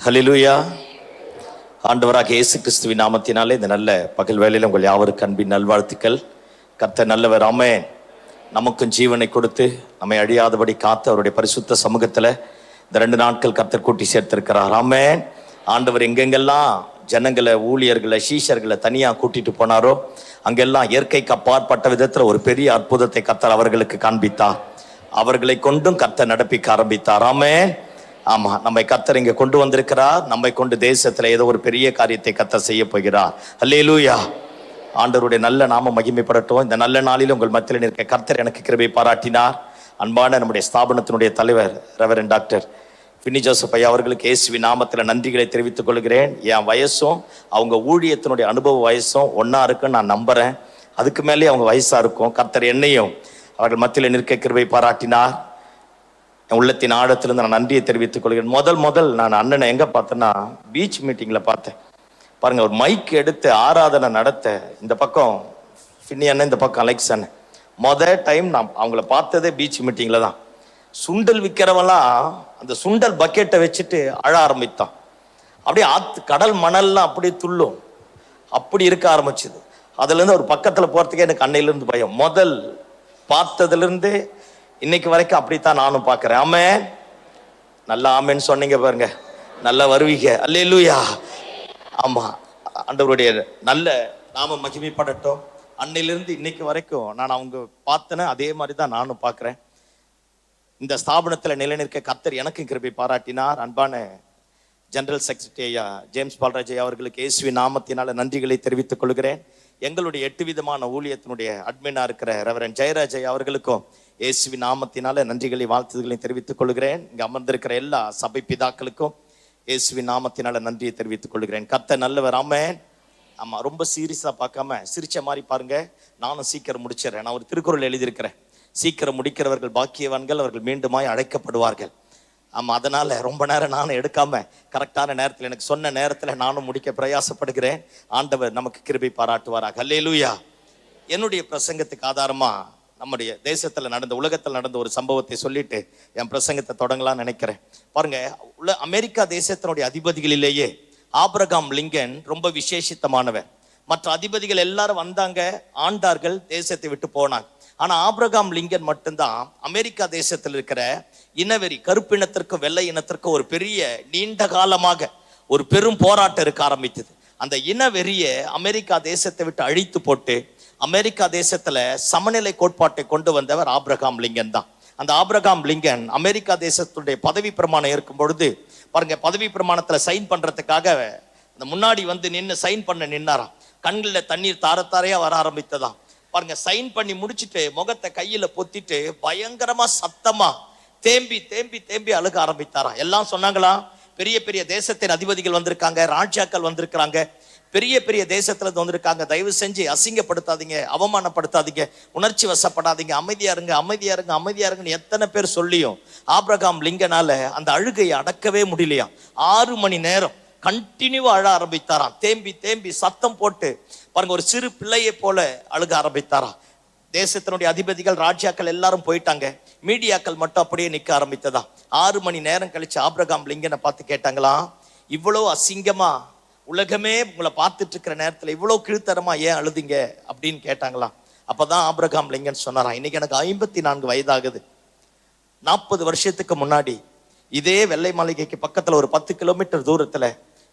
ஹல்லேலூயா. ஆண்டவராக இயேசு கிறிஸ்துவின் நாமத்தினாலே இந்த நல்ல பகல் வேளையில் உங்கள் யாவருக்கு அன்பின் நல்வாழ்த்துக்கள். கர்த்தர் நல்லவர். ஆமென். நமக்கும் ஜீவனை கொடுத்து நம்மை அழியாதபடி காத்து அவருடைய பரிசுத்த சமூகத்தில் இந்த 2 நாட்கள் கர்த்தர் கூட்டி சேர்த்திருக்கிறார். ஆமென். ஆண்டவர் எங்கெங்கெல்லாம் ஜனங்களை, ஊழியர்களை, சீஷர்களை தனியாக கூட்டிட்டு போனாரோ அங்கெல்லாம் இயற்கைக்கு அப்பாற்பட்ட விதத்தில் ஒரு பெரிய அற்புதத்தை கர்த்தர் அவர்களுக்கு காண்பித்தார். அவர்களை கொண்டும் கர்த்தர் நடப்பிக்க ஆரம்பித்தார். ஆமென். ஆமா, நம்மை கர்த்தர் இங்க கொண்டு வந்திருக்கிறார். நம்மை கொண்டு தேசத்துல ஏதோ ஒரு பெரிய காரியத்தை கர்த்தர் செய்ய போகிறார். அல்லேலூயா. ஆண்டவருடைய நல்ல நாம மகிமைப்படட்டும். இந்த நல்ல நாளில் உங்கள் மத்தியில் இருக்க கர்த்தர் எனக்கு கிருபை பாராட்டினார். அன்பான நம்முடைய ஸ்தாபனத்தினுடைய தலைவர் ரெவரண்ட் டாக்டர் பின்னி ஜோசப் ஐயா அவர்களுக்கு இயேசுவின் நாமத்தில் நன்றிகளை தெரிவித்துக் கொள்கிறேன். என் வயசும் அவங்க ஊழியத்தினுடைய அனுபவ வயசும் ஒன்னா இருக்குன்னு நான் நம்புறேன். அதுக்கு மேலே அவங்க வயசா இருக்கும். கர்த்தர் என்னையும் அவர்கள் மத்தியில் நிற்க கிருபை பாராட்டினார். என் உள்ளத்தின் ஆழத்திலிருந்து நான் நன்றியை தெரிவித்துக் கொள்கிறேன். முதல் நான் அண்ணனை எங்க பார்த்தேன்னா பீச் மீட்டிங்ல பார்த்தேன். பாருங்க, ஒரு மைக் எடுத்து ஆராதனை நடத்த இந்த பக்கம் பின்னி அண்ணன், இந்த பக்கம் அலெக்ஸ் அண்ணன். டைம் நான் அவங்கள பார்த்ததே பீச் மீட்டிங்ல தான். சுண்டல் விற்கிறவெல்லாம் அந்த சுண்டல் பக்கெட்டை வச்சுட்டு அழ ஆரம்பித்தான். அப்படியே கடல் மணல்லாம் அப்படியே துள்ளும். அப்படி இருக்க ஆரம்பிச்சுது. அதுல இருந்து ஒரு பக்கத்துல போறதுக்கே எனக்கு அன்னையிலிருந்து பயம். பார்த்ததுல இருந்து இன்னைக்கு வரைக்கும் அப்படித்தான் நானும் பார்க்கிறேன். ஆமென். நல்லா ஆமென்னு சொன்னீங்க பாருங்க, நல்லா வருவீங்க. அல்லேலூயா. ஆமா, ஆண்டவருடைய நல்ல நாம மகிமைப்படட்டும். அன்னையிலிருந்து இன்னைக்கு வரைக்கும் நான் அவங்க பார்த்தேன்னு அதே மாதிரி தான் நானும் பார்க்கிறேன். இந்த ஸ்தாபனத்துல நிலைநிற்க கர்த்தர் எனக்கும் கிருபை பாராட்டினார். அன்பான ஜெனரல் செக்ரட்டரி ஐயா ஜேம்ஸ் பால்ராஜ் அவர்களுக்கு இயேசுவின் நாமத்தினால நன்றிகளை தெரிவித்துக் கொள்கிறேன். எங்களுடைய 8 விதமான ஊழியத்தினுடைய அட்மினா இருக்கிற ரெவரண்ட் ஜெயராஜ் அவர்களுக்கும் இயேசுவின் நாமத்தினால நன்றிகளை, வாழ்த்துதலையும் தெரிவித்துக் கொள்கிறேன். இங்க அமர்ந்திருக்கிற எல்லா சபை பிதாக்களுக்கும் இயேசுவின் நாமத்தினால நன்றியை தெரிவித்துக் கொள்கிறேன். கர்த்தர் நல்லவர். ஆமென். ஆமா, ரொம்ப சீரியஸா பார்க்காம சிரிச்ச மாதிரி பாருங்க. நானும் சீக்கிரம் முடிச்சிடறேன். நான் ஒரு திருக்குறள் எழுதியிருக்கிறேன். சீக்கிரம் முடிக்கிறவர்கள் பாக்கியவான்கள், அவர்கள் மீண்டுமாய் அழைக்கப்படுவார்கள். ஆமா, அதனால ரொம்ப நேரம் நானும் எடுக்காம கரெக்டான நேரத்தில், எனக்கு சொன்ன நேரத்துல நானும் முடிக்க பிரயாசப்படுகிறேன். ஆண்டவர் நமக்கு கிருபை பாராட்டுவாராக. அல்லேலூயா. என்னுடைய பிரசங்கத்துக்கு ஆதாரமா நம்முடைய தேசத்துல நடந்த, உலகத்தில் நடந்த ஒரு சம்பவத்தை சொல்லிட்டு என் பிரசங்கத்தை தொடங்கலாம்னு நினைக்கிறேன். பாருங்க, அமெரிக்கா தேசத்தினுடைய அதிபதிகளிலேயே ஆபிரகாம் லிங்கன் ரொம்ப விசேஷித்தமானவர். மற்ற அதிபதிகள் எல்லாரும் வந்தாங்க, ஆண்டார்கள், தேசத்தை விட்டு போனாங்க. ஆனா ஆபிரகாம் லிங்கன் மட்டும்தான் அமெரிக்கா தேசத்தில் இருக்கிற இனவெறி, கருப்பினத்திற்கும் வெள்ளை இனத்திற்கும் ஒரு பெரிய நீண்ட காலமாக ஒரு பெரும் போராட்டம் இருக்க ஆரம்பித்தது. அந்த இனவெறிய அமெரிக்கா தேசத்தை விட்டு அழித்து போட்டு அமெரிக்கா தேசத்துல சமநிலை கோட்பாட்டை கொண்டு வந்தவர் ஆபிரகாம் லிங்கன் தான். அந்த ஆபிரகாம் லிங்கன் அமெரிக்கா தேசத்துடைய பதவி பிரமாணம் இருக்கும் பொழுது பாருங்க, பதவி பிரமாணத்துல சைன் பண்றதுக்காக அந்த முன்னாடி வந்து நின்று சைன் பண்ண நின்னாராம். கண்களில் தண்ணீர் தாரத்தாரையா வர ஆரம்பித்ததாம். பாருங்க, சைன் பண்ணி முடிச்சுட்டு முகத்தை கையில பொத்திட்டு பயங்கரமா சத்தமா தேம்பி தேம்பி தேம்பி அழுக ஆரம்பித்தாராம். எல்லாம் சொன்னாங்களா, பெரிய பெரிய தேசத்தின் அதிபதிகள் வந்திருக்காங்க, ராஜாக்கள் வந்திருக்கிறாங்க, பெரிய பெரிய தேசத்துல இருந்து வந்திருக்காங்க, தயவு செஞ்சு அசிங்கப்படுத்தாதீங்க, அவமானப்படுத்தாதீங்க, உணர்ச்சி வசப்படாதீங்க, அமைதியா இருங்க, அமைதியா இருங்க, அமைதியா இருங்கன்னு எத்தனை பேர் சொல்லியும் ஆபிரகாம் லிங்கனால அந்த அழுகையை அடக்கவே முடியலையாம். 6 மணி நேரம் கண்டினியூவா அழ ஆரம்பித்தாராம். தேம்பி தேம்பி சத்தம் போட்டு பாருங்க, ஒரு சிறு பிள்ளையை போல அழுக ஆரம்பித்தாராம். தேசத்தினுடைய அதிபதிகள், ராஜாக்கள் எல்லாரும் போயிட்டாங்க. மீடியாக்கள் மட்டும் அப்படியே நிக்க ஆரம்பித்ததா. 6 மணி நேரம் கழிச்சு ஆபிரகாம் லிங்கனை பார்த்து கேட்டாங்களாம், இவ்வளவு அசிங்கமா உலகமே உங்களை பார்த்துட்டு இருக்கிற நேரத்துல இவ்வளவு கீழ்த்தரமா ஏன் அழுதிங்க அப்படின்னு கேட்டாங்களாம். அப்பதான் ஆபிரகாம் லிங்கன் சொன்னாராம், இன்னைக்கு எனக்கு 54 வயதாகுது. 40 வருஷத்துக்கு முன்னாடி இதே வெள்ளை மாளிகைக்கு பக்கத்துல ஒரு 10 கிலோமீட்டர் தூரத்துல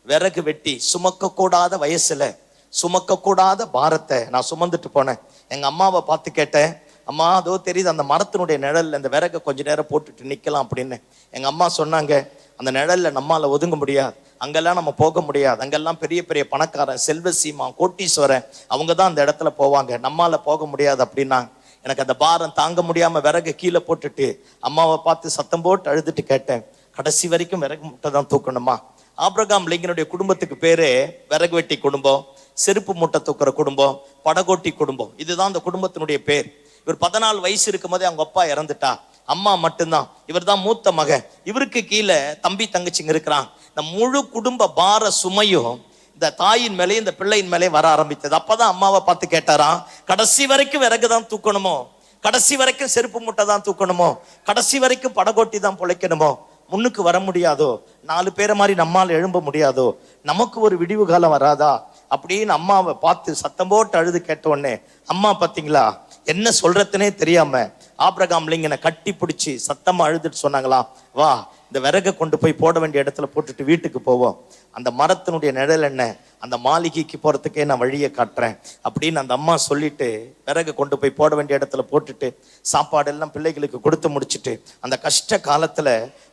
விறகு வெட்டி சுமக்க கூடாத வயசுல சுமக்க கூடாத பாரத்தை நான் சுமந்துட்டு போனேன். எங்க அம்மாவை பார்த்து கேட்டேன், அம்மா அதோ தெரியுது அந்த மரத்தினுடைய நிழல்ல இந்த விறகை கொஞ்ச நேரம் போட்டுட்டு நிக்கலாம் அப்படின்னு. எங்க அம்மா சொன்னாங்க, அந்த நிழல்ல நம்மால ஒதுங்க முடியாது, அங்கெல்லாம் நம்ம போக முடியாது, அங்கெல்லாம் பெரிய பெரிய பணக்காரன், செல்வ சீமா, கோட்டீஸ்வரன், அவங்க தான் அந்த இடத்துல போவாங்க, நம்மால போக முடியாது அப்படின்னா. எனக்கு அந்த பாரம் தாங்க முடியாம விறகு கீழே போட்டுட்டு அம்மாவை பார்த்து சத்தம் போட்டு அழுதுட்டு கேட்டேன், கடைசி வரைக்கும் விறகு மூட்டை தான் தூக்கணுமா? ஆபிரகாம் லிங்கனுடைய குடும்பத்துக்கு பேரு விறகு வெட்டி குடும்பம், செருப்பு மூட்டை தூக்குற குடும்பம், படகோட்டி குடும்பம். இதுதான் அந்த குடும்பத்தினுடைய பேர். இவர் 14 வயசு இருக்கும் போதே அவங்க அப்பா இறந்துட்டா, அம்மா மட்டும்தான். இவர் தான் மூத்த மகன். இவருக்கு கீழே தம்பி தங்கச்சிங்க இருக்கிறான். இந்த முழு குடும்ப பார சுமையும் இந்த தாயின் மேலே, இந்த பிள்ளையின் மேலே வர ஆரம்பித்தது. அப்பதான் அம்மாவை பார்த்து கேட்டாராம், கடைசி வரைக்கும் விறகு தான் தூக்கணுமோ? கடைசி வரைக்கும் செருப்பு மூட்டை தான் தூக்கணுமோ? கடைசி வரைக்கும் படகோட்டி தான் பொழைக்கணுமோ? முன்னுக்கு வர முடியாதோ, 4 பேரை மாதிரி நம்மால் எழும்ப முடியாதோ, நமக்கு ஒரு விடிவு காலம் வராதா அப்படின்னு அம்மாவை பார்த்து சத்தம் போட்டு அழுது கேட்ட உடனே, அம்மா பார்த்தீங்களா என்ன சொல்றதுனே தெரியாம ஆபிரகாம் லிங்கனை கட்டி பிடிச்சி சத்தமா அழுதுட்டு சொன்னாங்களாம், வா இந்த விறகை கொண்டு போய் போட வேண்டிய இடத்துல போட்டுட்டு வீட்டுக்கு போவோம், அந்த மரத்தினுடைய நிழல் என்ன, அந்த மாளிகைக்கு போறதுக்கே நான் வழியை காட்டுறேன் அப்படின்னு அந்த அம்மா சொல்லிட்டு விறகு கொண்டு போய் போட வேண்டிய இடத்துல போட்டுட்டு சாப்பாடு எல்லாம் பிள்ளைகளுக்கு கொடுத்து முடிச்சுட்டு அந்த கஷ்ட காலத்துல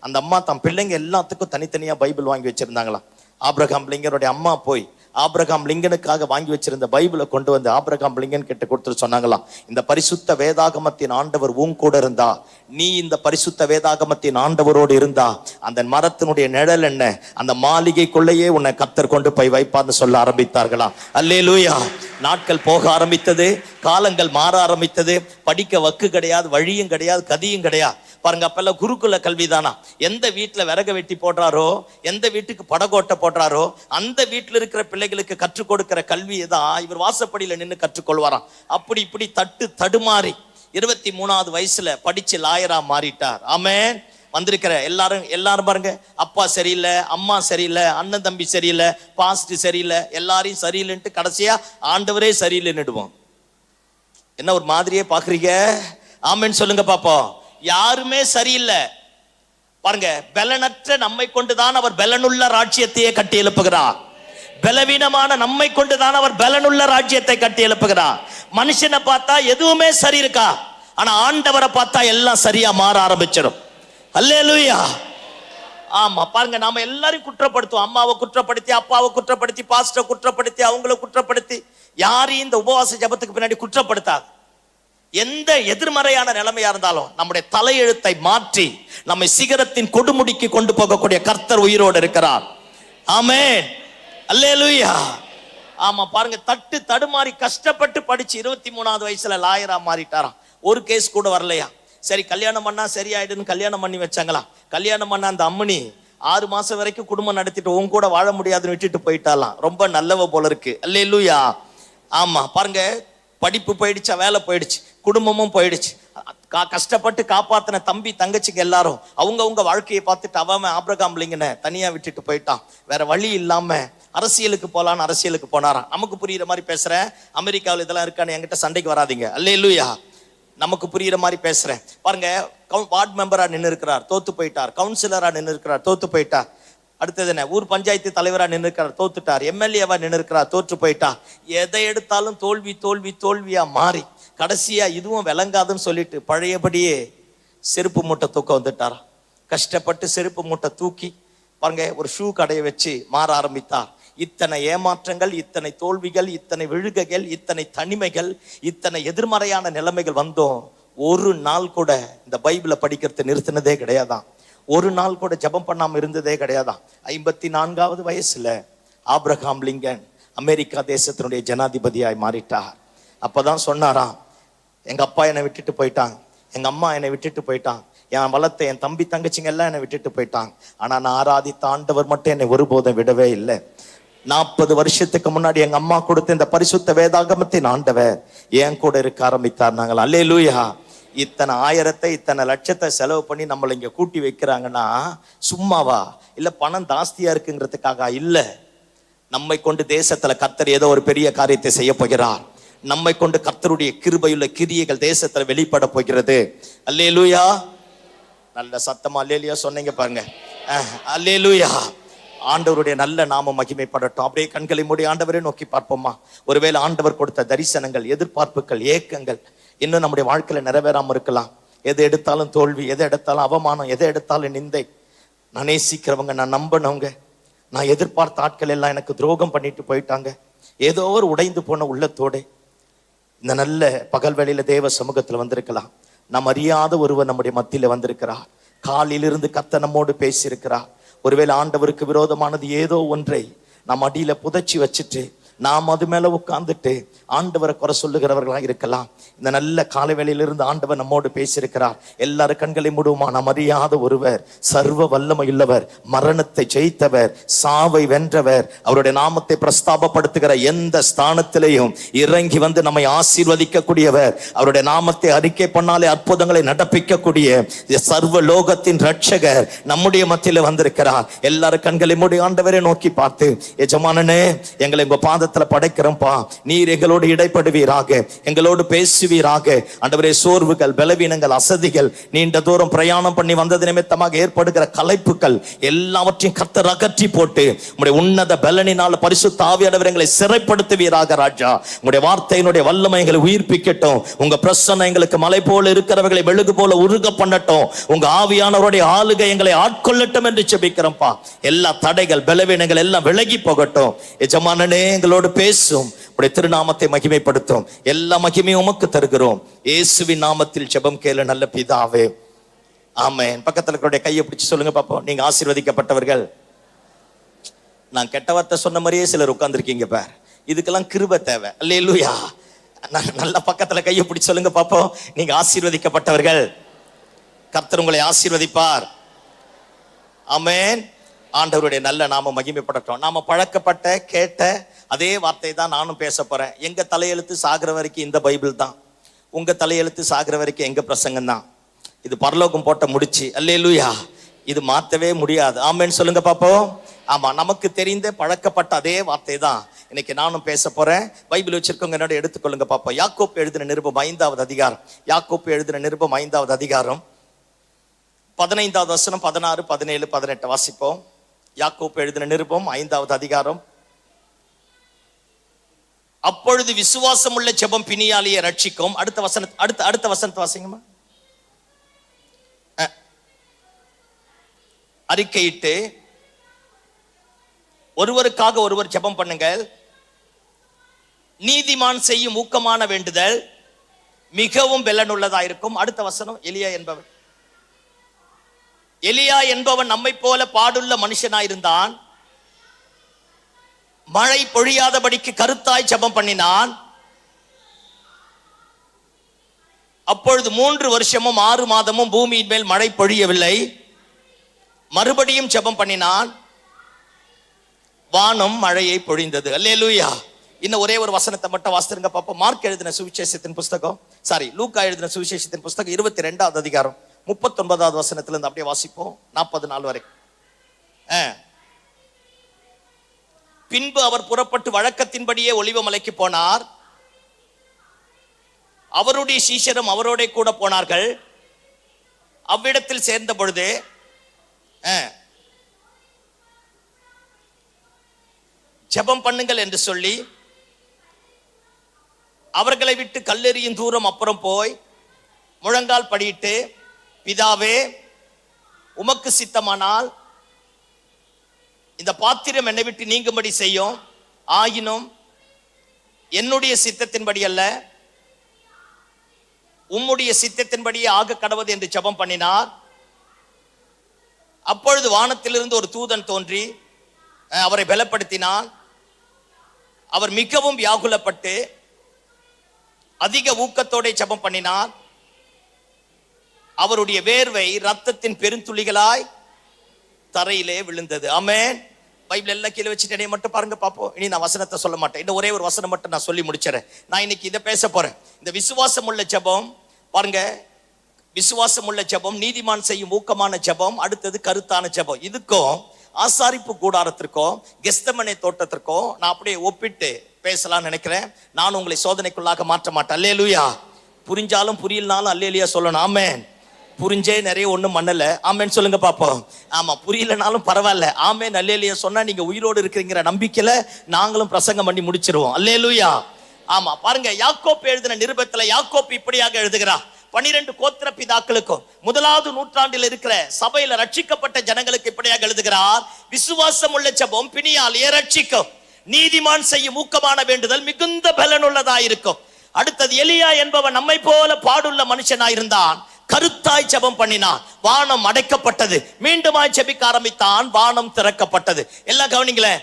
அந்த அம்மா தன் பிள்ளைங்க எல்லாத்துக்கும் தனித்தனியா பைபிள் வாங்கி வச்சிருந்தாங்களாம். ஆபிரகாம் லிங்கனுடைய அம்மா போய் ஆபிரகாம் லிங்கனுக்காக வாங்கி வச்சிருந்த பைபிளை கொண்டு வந்து ஆபிரகாம் லிங்கன் கிட்ட கொடுத்துட்டு சொன்னாங்களாம், இந்த பரிசுத்த வேதாகமத்தின் ஆண்டவர் உன் கூட இருந்தா, நீ இந்த பரிசுத்த வேதாகமத்தின் ஆண்டவரோடு இருந்தா, அந்த மரத்தினுடைய நிழல் என்ன, அந்த மாளிகைக்குள்ளேயே உன்னை கர்த்தர் கொண்டு போய் வைப்பார்னு சொல்ல ஆரம்பித்தார்களாம். அல்லேலூயா. நாட்கள் போக ஆரம்பித்தது, காலங்கள் மாற ஆரம்பித்தது, படிக்க வக்கு கிடையாது, வழியும் கிடையாது, கதியும் கிடையாது. பாருங்க, அப்பெல்லாம் குருகுல கல்வி தானா. எந்த வீட்டுல விறக வெட்டி போடுறாரோ, எந்த வீட்டுக்கு படகோட்டை போடுறாரோ, அந்த வீட்டுல இருக்கிற பிள்ளைகளுக்கு கற்றுக் கொடுக்கிற கல்வியை தான் இவர் வாசப்படியில நின்று கற்றுக்கொள்வாராம். அப்படி இப்படி தடுமாறி 23வது வயசுல படிச்சு லாயரா மாறிட்டார். ஆமென். வந்திருக்கிற எல்லாரும் பாருங்க, அப்பா சரியில்லை, அம்மா சரியில்லை, அண்ணன் தம்பி சரியில்லை, பாஸ்ட் சரியில்லை, எல்லாரையும் சரியில்லைன்ட்டு கடைசியா ஆண்டவரே சரியில்லைன்னுடுவோம். என்ன ஒரு மாதிரியே பாக்குறீங்க? ஆமென் சொல்லுங்க பாப்போம். யாருமே சரியில்லை. பாருங்க, பலனற்ற நம்மை கொண்டுதான் அவர் பலனுள்ள ராஜ்யத்தையே கட்டி எழுப்புகிறார். பலவீனமான நம்மை கொண்டுதான் அவர் பலனுள்ள ராஜ்யத்தை கட்டி எழுப்புகிறார். மனுஷனை பார்த்தா எதுவுமே சரி இருக்கா, ஆனா ஆண்டவரை பார்த்தா எல்லாம் சரியா மாற ஆரம்பிச்சிடும். அல்லேலூயா. ஆமா, பாருங்க, நாம எல்லாரையும் குற்றப்படுத்துவோம். அம்மாவை குற்றப்படுத்தி, அப்பாவை குற்றப்படுத்தி, பாஸ்டரை குற்றப்படுத்தி, அவங்களை குற்றப்படுத்தி, யாரையும் இந்த உபவாச ஜபத்துக்கு பின்னாடி குற்றப்படுத்தாது. எந்த எதிர்மறையான நிலைமையா இருந்தாலும் நம்முடைய தலையெழுத்தை மாற்றி நம்மை சிகரத்தின் கொடுமுடிக்கு கொண்டு போகக்கூடிய கர்த்தர் உயிரோடு இருக்கிறார். ஆமென். அல்லேலூயா. ஆமா, பாருங்க, தடுமாறி கஷ்டப்பட்டு படிச்சு 23வது வயசுல லாயரா மாறிட்டாராம். ஒரு கேஸ் கூட வரலையா. சரி, கல்யாணம் பண்ணா சரியாயிடுன்னு கல்யாணம் பண்ணி வச்சாங்களாம். கல்யாணம் பண்ண அந்த அம்மனி 6 மாசம் வரைக்கும் குடும்பம் நடத்திட்டு உன் கூட வாழ முடியாதுன்னு விட்டுட்டு போயிட்டாலாம். ரொம்ப நல்லவ போல இருக்கு. அல்லேலூயா. ஆமா, பாருங்க, படிப்பு போயிடுச்சு, வேலை போயிடுச்சு, குடும்பமும் போயிடுச்சு. கஷ்டப்பட்டு காப்பாத்தின தம்பி தங்கச்சிங்க எல்லாரும் அவங்கவுங்க வாழ்க்கையை பார்த்துட்டு அவன் ஆபிரகாம் லிங்கனை தனியா விட்டுட்டு போயிட்டான். வேற வழி இல்லாம அரசியலுக்கு போலான்னு அரசியலுக்கு போனாராம். நமக்கு புரியுற மாதிரி பேசுறேன், அமெரிக்காவில் இதெல்லாம் இருக்கான்னு என்கிட்ட சண்டைக்கு வராதிங்க. அல்லேலூயா. நமக்கு புரியுற மாதிரி பேசுறேன். பாருங்க, வார்டு மெம்பரா நின்று இருக்கிறார், தோத்து போயிட்டார். கவுன்சிலரா நின்று இருக்கிறார், தோத்து போயிட்டார். அடுத்தது என்ன, ஊர் பஞ்சாயத்து தலைவரா நின்று இருக்கிறார், தோத்துட்டார். எம்எல்ஏவா நின்று இருக்கிறார், தோற்று போயிட்டார். எதை எடுத்தாலும் தோல்வி தோல்வி தோல்வியா மாறி கடைசியா இதுவும் விளங்காதுன்னு சொல்லிட்டு பழையபடியே செருப்பு மூட்டை தூக்க வந்துட்டாரா. கஷ்டப்பட்டு செருப்பு மூட்டை தூக்கி பாருங்க ஒரு ஷூ கடையை வச்சு மாற ஆரம்பித்தார். இத்தனை ஏமாற்றங்கள், இத்தனை தோல்விகள், இத்தனை விழுகைகள், இத்தனை தனிமைகள், இத்தனை எதிர்மறையான நிலைமைகள் வந்தோம். ஒரு நாள் கூட இந்த பைபிளை படிக்கிறது நிறுத்தினதே கிடையாதான். ஒரு நாள் கூட ஜெபம் பண்ணாம இருந்ததே கிடையாதான். 54வது வயசுல ஆபிரகாம் லிங்கன் அமெரிக்கா தேசத்தினுடைய ஜனாதிபதியாய் மாறிட்டார். அப்பதான் சொன்னாராம், எங்க அப்பா என்னை விட்டுட்டு போயிட்டாங்க, எங்க அம்மா என்னை விட்டுட்டு போயிட்டாங்க, என் வளர்த்த என் தம்பி தங்கச்சிங்க எல்லாம் என்னை விட்டுட்டு போயிட்டாங்க, ஆனா நான் ஆராதித்த ஆண்டவர் மட்டும் என்னை ஒருபோதும் விடவே இல்லை. 40 வருஷத்துக்கு முன்னாடி எங்க அம்மா கொடுத்த இந்த பரிசுத்த வேதாகமத்தின் ஆண்டவர் என் கூட இருக்க ஆரம்பித்தார். நாங்கள் அல்லேலூயா. இத்தனை ஆயிரத்தை இத்தனை லட்சத்தை செலவு பண்ணி நம்மளை இங்க கூட்டி வைக்கிறாங்கன்னா சும்மாவா? இல்ல பணம் ஜாஸ்தியா இருக்குங்கிறதுக்காக இல்ல. நம்மை கொண்டு தேசத்துல கர்த்தர் ஏதோ ஒரு பெரிய காரியத்தை செய்ய போகிறார். நம்மை கொண்டு கர்த்தருடைய கிருபையுள்ள கிரியைகள் தேசத்துல வெளிப்பட போகிறது. அல்லேலூயா. நல்ல சத்தமா அல்லேலூயா சொன்னீங்க பாருங்க. அல்லேலூயா. ஆண்டவருடைய நல்ல நாமம் மகிமைப்படட்டும். அப்படியே கண்களை மூடி ஆண்டவரை நோக்கி பார்ப்போமா? ஒருவேளை ஆண்டவர் கொடுத்த தரிசனங்கள், எதிர்பார்ப்புகள், ஏக்கங்கள் இன்னும் நம்முடைய வாழ்க்கையில நிறைவேறாம இருக்கலாம். எதை எடுத்தாலும் தோல்வி, எதை எடுத்தாலும் அவமானம், எதை எடுத்தாலும் நிந்தை. நான் நேசிக்கிறவங்க, நான் நம்பினவங்க, நான் எதிர்பார்த்த ஆட்கள் எல்லாம் எனக்கு துரோகம் பண்ணிட்டு போயிட்டாங்க. ஏதோ ஒரு உடைந்து போன உள்ளத்தோட இந்த நல்ல பகல் வேளையில தேவ சமூகத்துல வந்திருக்கலாம். நாம் அறியாத ஒருவர் நம்முடைய மத்தியில வந்திருக்கிறார். காலிலிருந்து கர்த்தர் நம்மோடு பேசியிருக்கிறார். ஒருவேளை ஆண்டவருக்கு விரோதமானது ஏதோ ஒன்றை நாம் அடியில புதைச்சி வச்சுட்டு நாம் அது மேல உட்கார்ந்துட்டு ஆண்டவரை குறை சொல்லுகிறவர்களா இருக்கலாம். இந்த நல்ல காலை வேளையிலிருந்து ஆண்டவர் நம்மோடு பேசியிருக்கிறார். எல்லாரும் கண்களை மூடுமா. நாம் அறியாத ஒருவர், சர்வ வல்லமையுள்ளவர், மரணத்தை ஜெயித்தவர், சாவை வென்றவர், அவருடைய நாமத்தை பிரஸ்தாபப்படுத்துகிற எந்த ஸ்தானத்திலேயும் இறங்கி வந்து நம்மை ஆசீர்வதிக்க கூடியவர், அவருடைய நாமத்தை அறிக்கை பண்ணாலே அற்புதங்களை நடப்பிக்கக்கூடிய சர்வ லோகத்தின் ரட்சகர் நம்முடைய மத்தியில வந்திருக்கிறார். எல்லாரும் கண்களை மூடி ஆண்டவரை நோக்கி பார்த்து, எஜமானனே எங்களை உங்க பாதத்துல படைக்கிறோம்பா, நீர் எங்களோடு இடைப்படுவீராக, எங்களோடு பேசுவீராக. ஆண்டவரே, சோர்வுகள், பலவீனங்கள், அசதிகள், நீண்ட தூரம் பிரயாணம் பண்ணி வந்தது நிமித்தமாக ஏற்படுகிற களைப்புகள் எல்லாவற்றையும் கர்த்தர் அகற்றி போட்டு உங்களுடைய உன்னத பலனினால் பரிசுத்த ஆவியானவர் எங்களை சிறைப்படுத்துவீராக. ராஜா, உங்களுடைய வார்த்தையினுடைய வல்லமை எங்களை உயிர்ப்பிக்கட்டும். உங்க பிரசன்னம் எங்களுக்கு மலை போல இருக்கிறவர்களை மெழுகு போல உருக பண்ணட்டும். உங்க ஆவியானவருடைய ஆளுகை எங்களை ஆட்கொள்ளட்டும் என்று ஜெபிக்கிறோம்ப்பா. எல்லா தடைகள், பலவீனங்கள் எல்லாம் விலகி போகட்டும். எஜமானனே, எங்களோடு பேசும், உடைய திருநாமத்தை மகிமைப்படுத்தும். எல்லா மகிமையும் உமக்கு தருகிறோம். இயேசுவின் நாமத்தில் ஜெபம் கேளு நல்ல பிதாவே, ஆமென். பக்கத்துல இருக்கிற கையை பிடிச்சு சொல்லுங்க பாப்போம், நீங்க ஆசீர்வதிக்கப்பட்டவர்கள். நான் கெட்ட வார்த்தை சொன்ன மாதிரியே சிலர் உட்கார்ந்துருக்கீங்க பார். இதுக்கெல்லாம் கிருபை தேவை. அல்லேலூயா. நல்ல பக்கத்துல கையை பிடிச்சு சொல்லுங்க பாப்போம், நீங்க ஆசீர்வதிக்கப்பட்டவர்கள். கர்த்தர் உங்களை ஆசீர்வதிப்பார். ஆமென். ஆண்டவருடைய நல்ல நாம மகிமைப்படட்டும். நாம பழக்கப்பட்ட கேட்ட அதே வார்த்தை தான் நானும் பேச போறேன். எங்க தலையெழுத்து சாகிற வரைக்கும் இந்த பைபிள் தான். உங்க தலையெழுத்து சாகிற வரைக்கும் எங்க பிரசங்கம் தான். இது பரலோகம் போட்ட முடிச்சு. அல்லேலூயா. இது மாத்தவே முடியாது. ஆமென் சொல்லுங்க பாப்போம். ஆமா, நமக்கு தெரிந்த பழக்கப்பட்ட அதே வார்த்தை தான் இன்னைக்கு நானும் பேச போறேன். பைபிள் வச்சிருக்கவங்க என்னோட எடுத்துக்கொள்ளுங்க பாப்போம். யாக்கோப்பு எழுதின நிருபம் 5வது அதிகாரம். யாக்கோப்பு எழுதின நிருபம் 5வது அதிகாரம் 15வது வசனம், 16, 17, 18 வாசிப்போம். யாக்கோப்பு எழுதின நிருபம் 5வது அதிகாரம். அப்பொழுது விசுவாசம் உள்ள ஜெபம் பிணியாளியை ரட்சிக்கும். அடுத்த வசனத்தை வாசிங்கம்மா. அறிக்கையிட்டு ஒருவருக்காக ஒருவர் ஜெபம் பண்ணுங்கள். நீதிமான் செய்யும் ஊக்கமான வேண்டுதல் மிகவும் பலனுள்ளதாயிருக்கும். அடுத்த வசனம். எலியா என்பவன் நம்மை போல பாடுள்ள மனுஷனாயிருந்தான். மழை பொழியாதபடிக்கு கருத்தாய் ஜெபம் பண்ணினான். அப்பொழுது 3 வருஷமும் 6 மாதமும் பூமியின் மேல் மழை பொழியவில்லை. மறுபடியும் ஜெபம் பண்ணினான், வானம் மழையை பொழிந்தது. அல்லேலூயா. இன்னும் ஒரே ஒரு வசனத்தை மட்டும் வாசித்துருங்க பாப்போம். மார்க் எழுதின சுவிசேஷத்தின் புஸ்தகம், லூக்கா எழுதின சுவிசேஷத்தின் புஸ்தகம் 22வது அதிகாரம் 39வது வசனத்துல இருந்து அப்படியே வாசிப்போம் 44 வரைக்கும். பின்பு அவர் புறப்பட்டு வழக்கத்தின்படியே ஒலிவமலைக்கு போனார். அவருடைய சீஷரும் அவரோட கூட போனார்கள். அவ்விடத்தில் சேர்ந்த பொழுது ஜெபம் பண்ணுங்கள் என்று சொல்லி அவர்களை விட்டு கல்லெறியும் தூரம் அப்புறம் போய் முழங்கால் படியிட்டு, பிதாவே, உமக்கு சித்தமானால் இந்த பாத்திரம் என்னை விட்டு நீங்கும்படி செய்யும். ஆயினும் என்னுடைய சித்தத்தின்படி அல்ல, உம்முடைய சித்தத்தின்படியே ஆக கடவது என்று ஜெபம் பண்ணினார். அப்பொழுது வானத்திலிருந்து ஒரு தூதன் தோன்றி அவரை பலப்படுத்தினான். அவர் மிகவும் வியாகுலப்பட்டு அதிக ஊக்கத்தோட ஜெபம் பண்ணினார். அவருடைய வேர்வை இரத்தத்தின் பெருந்துளிகளாய் தரையிலே விழுந்தது. ஆமென். பைபிள் எல்லாம் கீழே வச்சுட்டு என்னைய மட்டும் பாருங்க பாப்போம். இனி நான் வசனத்தை சொல்ல மாட்டேன். இன்னும் ஒரே ஒரு வசனம் மட்டும் நான் சொல்லி முடிச்சிடறேன். நான் இன்னைக்கு இதை பேச போறேன். இந்த விசுவாசம் உள்ள ஜெபம் பாருங்க. விசுவாசம் உள்ள ஜெபம், நீதிமான் செய்யும் ஊக்கமான ஜெபம், அடுத்தது கருத்தான ஜெபம். இதுக்கும் ஆசாரிப்பு கூடாரத்திற்கும் கெஸ்தமனே தோட்டத்திற்கும் நான் அப்படியே ஒப்பிட்டு பேசலாம்னு நினைக்கிறேன். நான் உங்களை சோதனைக்குள்ளாக மாற்ற மாட்டேன். அல்லேலூயா. புரிஞ்சாலும் புரியலனாலும் அல்லேலூயா சொல்லணும். ஆமென். புரிஞ்சே நிறைய ஒண்ணும் பண்ணல. ஆமென் சொல்லுங்க பாப்போம். ஆமா, புரியலனாலும் பரவாயில்ல. ஆமென் அல்லேலூயா சொன்னா நீங்க உயிரோடு இருக்கிறீங்கிற நம்பிக்கையில நாங்களும் பிரசங்கம் பண்ணி முடிச்சிருவோம். அல்லேலூயா. ஆமா, பாருங்க, யாக்கோப்பு எழுதின நிருபத்துல யாக்கோப்பு இப்படியாக எழுதுகிறார். 12 கோத்திர பிதாக்களுக்கும் 1வது நூற்றாண்டில் இருக்கிற சபையில ரட்சிக்கப்பட்ட ஜனங்களுக்கு இப்படியாக எழுதுகிறார். விசுவாசம் உள்ள ஜெபம் பிணியாளியை ரட்சிக்கும். நீதிமான் செய்யும் ஊக்கமான வேண்டுதல் மிகுந்த பலனுள்ளதாயிருக்கும். அடுத்தது, எலியா என்பவன் நம்மை போல பாடுள்ள மனுஷனாயிருந்தான். கருத்தாய் ஜெபம் பண்ணினான், வானம் அடைக்கப்பட்டது. மீண்டுமாய் ஜெபிக்க ஆரம்பித்தான், வானம் திறக்கப்பட்டது. எல்லாம் கவனிங்களேன்.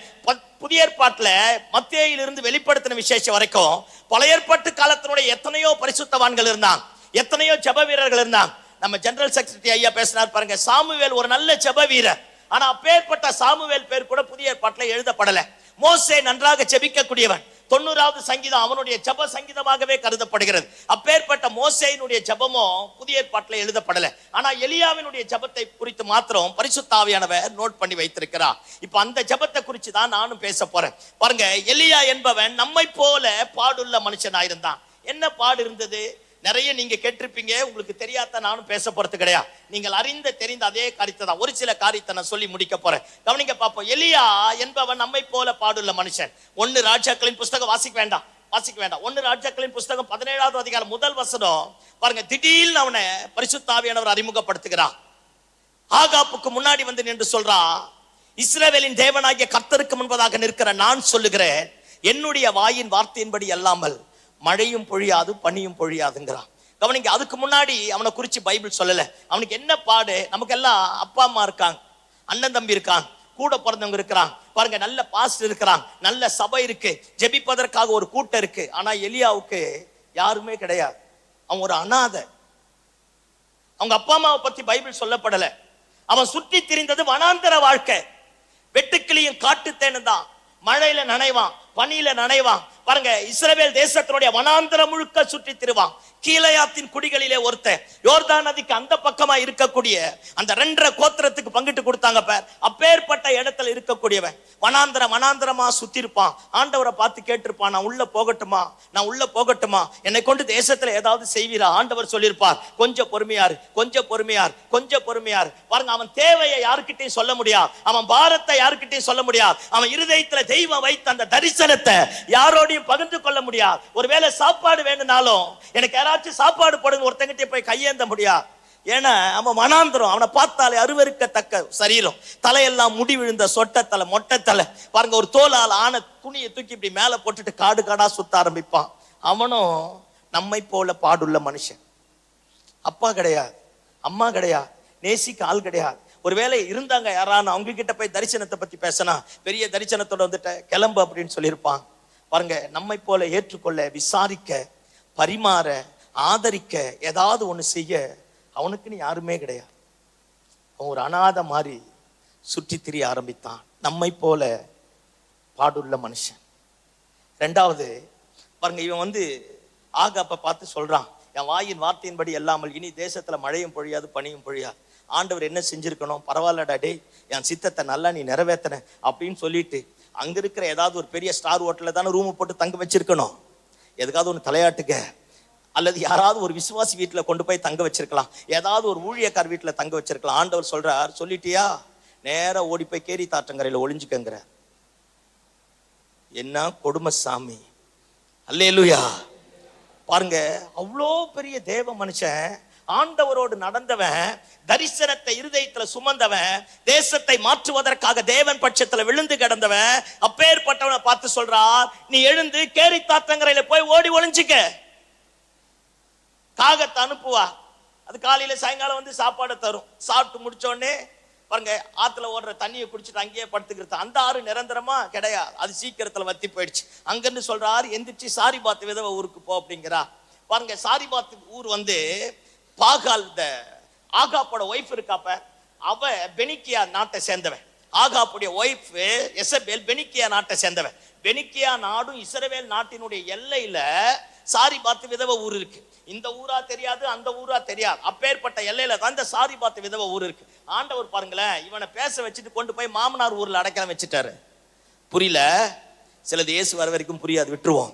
புதிய ஏற்பாட்டுல மத்தேயிலிருந்து வெளிப்படுத்தின விசேஷம் வரைக்கும் பழைய ஏற்பாட்டு காலத்தினுடைய எத்தனையோ பரிசுத்தவான்கள் இருந்தாங்க, எத்தனையோ ஜெப வீரர்கள் இருந்தாங்க. நம்ம ஜெனரல் செக்ரட்டரி ஐயா பேசினார் பாருங்க, சாமுவேல் ஒரு நல்ல ஜெப வீரர். ஆனா அப்பேற்பட்ட சாமுவேல் பேர் கூட புதிய ஏற்பாட்டுல எழுதப்படல. மோசே நன்றாக ஜெபிக்கக்கூடியவன், 90வது சங்கீதம் அவனுடைய ஜெப சங்கீதமாகவே கருதப்படுகிறது. அப்பேற்பட்ட மோசேயினுடைய ஜெபமோ புதிய ஏற்பாட்டில் எழுதப்படல. ஆனா எலியாவினுடைய ஜெபத்தை குறித்து மாத்திரம் பரிசுத்த ஆவியானவர் நோட் பண்ணி வைத்திருக்கிறார். இப்ப அந்த ஜெபத்தை குறித்து தான் நானும் பேச போறேன். பாருங்க, எலியா என்பவன் நம்மை போல பாடுள்ள மனுஷனாயிருந்தான். என்ன பாடு இருந்தது? நிறைய நீங்க கேட்டிருப்பீங்க, உங்களுக்கு தெரியாத நானும் பேச போறது கிடையாது. நீங்கள் தெரிந்த அதே காரியத்தை தான், ஒரு சில காரியத்தை நான் சொல்லி முடிக்க போறேன். கவனிங்க பாப்போம். எலியா என்பவன் நம்மை போல பாடுள்ள மனுஷன். 1 ராஜாக்களின் புஸ்தகம் வாசிக்க வேண்டாம். 1 ராஜாக்களின் புஸ்தகம் 17வது அதிகாரம் முதல் வசனம் பாருங்க. திடீர்னு அவனை பரிசுத்த ஆவியானவர் அறிமுகப்படுத்துகிறார். ஆகாப்புக்கு முன்னாடி வந்து நின்று சொல்றா, இஸ்ரவேலின் தேவனாகிய கர்த்தருக்கு முன்பதாக நிற்கிற நான் சொல்லுகிறேன், என்னுடைய வாயின் வார்த்தையின்படி அல்லாமல் மழையும் பொழியாது பனியும் பொழியாதுங்கிறான். கவனிங்க, அதுக்கு முன்னாடி அவனை குறிச்சு பைபிள் சொல்லல. அவனுக்கு என்ன பாடு? நமக்கு எல்லாம் அப்பா அம்மா இருக்காங்க, அண்ணன் தம்பி இருக்காங்க, கூட பிறந்தவங்க இருக்கிறாங்க பாருங்க, நல்ல பாஸ்டர் இருக்கிறாங்க, நல்ல சபை இருக்கு, ஜெபிப்பதற்காக ஒரு கூட்டம் இருக்கு. ஆனா எலியாவுக்கு யாருமே கிடையாது. அவன் ஒரு அனாதை. அவங்க அப்பா அம்மாவை பத்தி பைபிள் சொல்லப்படல. அவன் சுற்றி திரிந்தது வனாந்தர வாழ்க்கை. வெட்டுக்கிளியும் காட்டுத்தேனு தான். மழையில நனைவான், பனியில நனைவான். பாருங்க, இஸ்ரவேல் தேசத்தினுடைய வனாந்தரம் முழுக்க சுற்றி திருவான். கீலேயாத்தின் குடிகளிலே ஒருத்தன், யோர்தான் நதிக்கு அந்த பக்கமா இருக்கக்கூடிய அந்த 2.5 கோத்திரத்துக்கு பங்கிட்டு கொடுத்தாங்க பார். அப்பேற்பட்ட இடத்துல இருக்கக்கூடியவன் வனாந்தரமா சுத்தி இருப்பான். ஆண்டவரை பார்த்து கேட்டிருப்பான், நான் உள்ள போகட்டுமா, என்னை கொண்டு தேசத்துல ஏதாவது செய்வீரா? ஆண்டவர் சொல்லியிருப்பார், கொஞ்சம் பொறுமையாரு. பாருங்க, அவன் தேவையை யாருக்கிட்டையும் சொல்ல முடியாது, அவன் பாரத்தை யாருக்கிட்டையும் சொல்ல முடியாது, அவன் இருதயத்துல தெய்வம் வைத்த அந்த தரிசனத்தை யாரோடையும் பகிர்ந்து கொள்ள முடியாது. ஒருவேளை சாப்பாடு வேணும்னாலும் எனக்கு யாராச்சும் சாப்பாடு போடுங்க ஒருத்தங்கிட்ட போய் கையேந்த முடியாது. ஏன்னா அவன் வனாந்தரம். அவனை பார்த்தாலே அருவருக்கத்தக்க சரீரம், தலையெல்லாம் முடி விழுந்த சொட்ட தலை, மொட்டை தலை. பாருங்க, ஒரு தோலால் ஆன துணியை தூக்கி இப்படி மேல போட்டுட்டு காடு காடா சுத்த ஆரம்பிப்பான். அவனும் நம்மை போல பாடுள்ள மனுஷன். அப்பா கிடையாது, அம்மா கிடையாது, நேசிக்க ஆள் கிடையாது. ஒருவேளை இருந்தாங்க யாரான, அவங்க கிட்ட போய் தரிசனத்தை பத்தி பேசினா, பெரிய தரிசனத்தோட வந்துட்ட கிளம்பு அப்படின்னு சொல்லியிருப்பான். பாருங்க, நம்மை போல ஏற்றுக்கொள்ள, விசாரிக்க, பரிமாற, ஆதரிக்க, ஏதாவது ஒண்ணு செய்ய அவனுக்குன்னு யாருமே கிடையாது. அவன் ஒரு அனாதை மாதிரி சுற்றி திரிய ஆரம்பித்தான். நம்மை போல பாடுள்ள மனுஷன். 2வது பாருங்க, இவன் வந்து ஆகாப்ப பார்த்து சொல்றான், என் வாயின் வார்த்தையின்படி அல்லாமல் இனி தேசத்துல மழையும் பொழியாது பனியும் பொழியாது. ஆண்டவர் என்ன செஞ்சிருக்கணும்? பரவாயில்லடா டே, என் சித்தத்தை நல்லா நீ நிறைவேற்றின அப்படின்னு சொல்லிட்டு அங்க இருக்கிற ஏதாவது ஒரு பெரிய ஸ்டார் ஹோட்டல்ல தானே ரூம் போட்டு தங்க வச்சிருக்கணும். எதுக்காவது ஒன்று தலையாட்டுக்க, அல்லது யாராவது ஒரு விசுவாசி வீட்டுல கொண்டு போய் தங்க வச்சிருக்கலாம், ஏதாவது ஒரு ஊழியக்கார் வீட்டுல தங்க வச்சிருக்கலாம். ஆண்டவர் சொல்றார், சொல்லிட்டியா, நேரா ஓடி போய் கேரி தாற்றங்கரையில ஒளிஞ்சுக்கங்கிற. என்ன கொடுமை சாமி! அல்லேலூயா! பாருங்க, அவ்வளோ பெரிய தேவ மனுஷன், ஆண்டவரோடு நடந்தவன், தரிசனத்தை இருதயத்துல சுமந்தவன், தேசத்தை மாற்றுவதற்காக தேவன் பட்சத்துல விழுந்து கிடந்தவன். அப்பேற்பட்டவனை பார்த்து சொல்றார், நீ எழுந்து கேரி தாத்தங்கரையில போய் ஓடி ஒளிஞ்சுக்க. காகத்தை அனுப்புவா, அது காலையில சாயங்காலம் வந்து சாப்பாடு தரும். சாப்பிட்டு முடிச்ச உடனே பாருங்க, ஆத்துல ஓடுற தண்ணியை குடிச்சிட்டு அங்கேயே படுத்துக்கிறது. அந்த ஆறு நிரந்தரமா கிடையாது, அது சீக்கிரத்துல வத்தி போயிடுச்சு. அங்கிருந்து சொல்றாரு, எந்திரிச்சு சாரிபாத் விதவை ஊருக்கு போ அப்படிங்கிறா. பாருங்க, சாரிபாத் ஊர் வந்து பாகால், ஆகாப்போட ஒய்ஃப் இருக்காப்ப, அவ பெனிக்கியா நாட்டை சேர்ந்தவன். ஆகாப்புடைய ஒய்ஃப் எசபேல் பெனிக்கியா நாட்டை சேர்ந்தவன். பெனிக்கியா நாடும் இஸ்ரவேல் நாட்டினுடைய எல்லையில சாரிபாத் விதவை ஊர் இருக்கு. இந்த ஊரா தெரியாது, அந்த ஊரா தெரியாது, அப்பேற்பட்ட எல்லையில தான் இந்த சாரிபாத் விதவை ஊர் இருக்கு. ஆண்டவர் பாருங்களேன், இவனை பேச வச்சுட்டு கொண்டு போய் மாமனார் ஊர்ல அடைக்கலம் வச்சுட்டாரு. புரியல? சிலது இயேசு வர வரைக்கும் புரியாது, விட்டுருவோம்.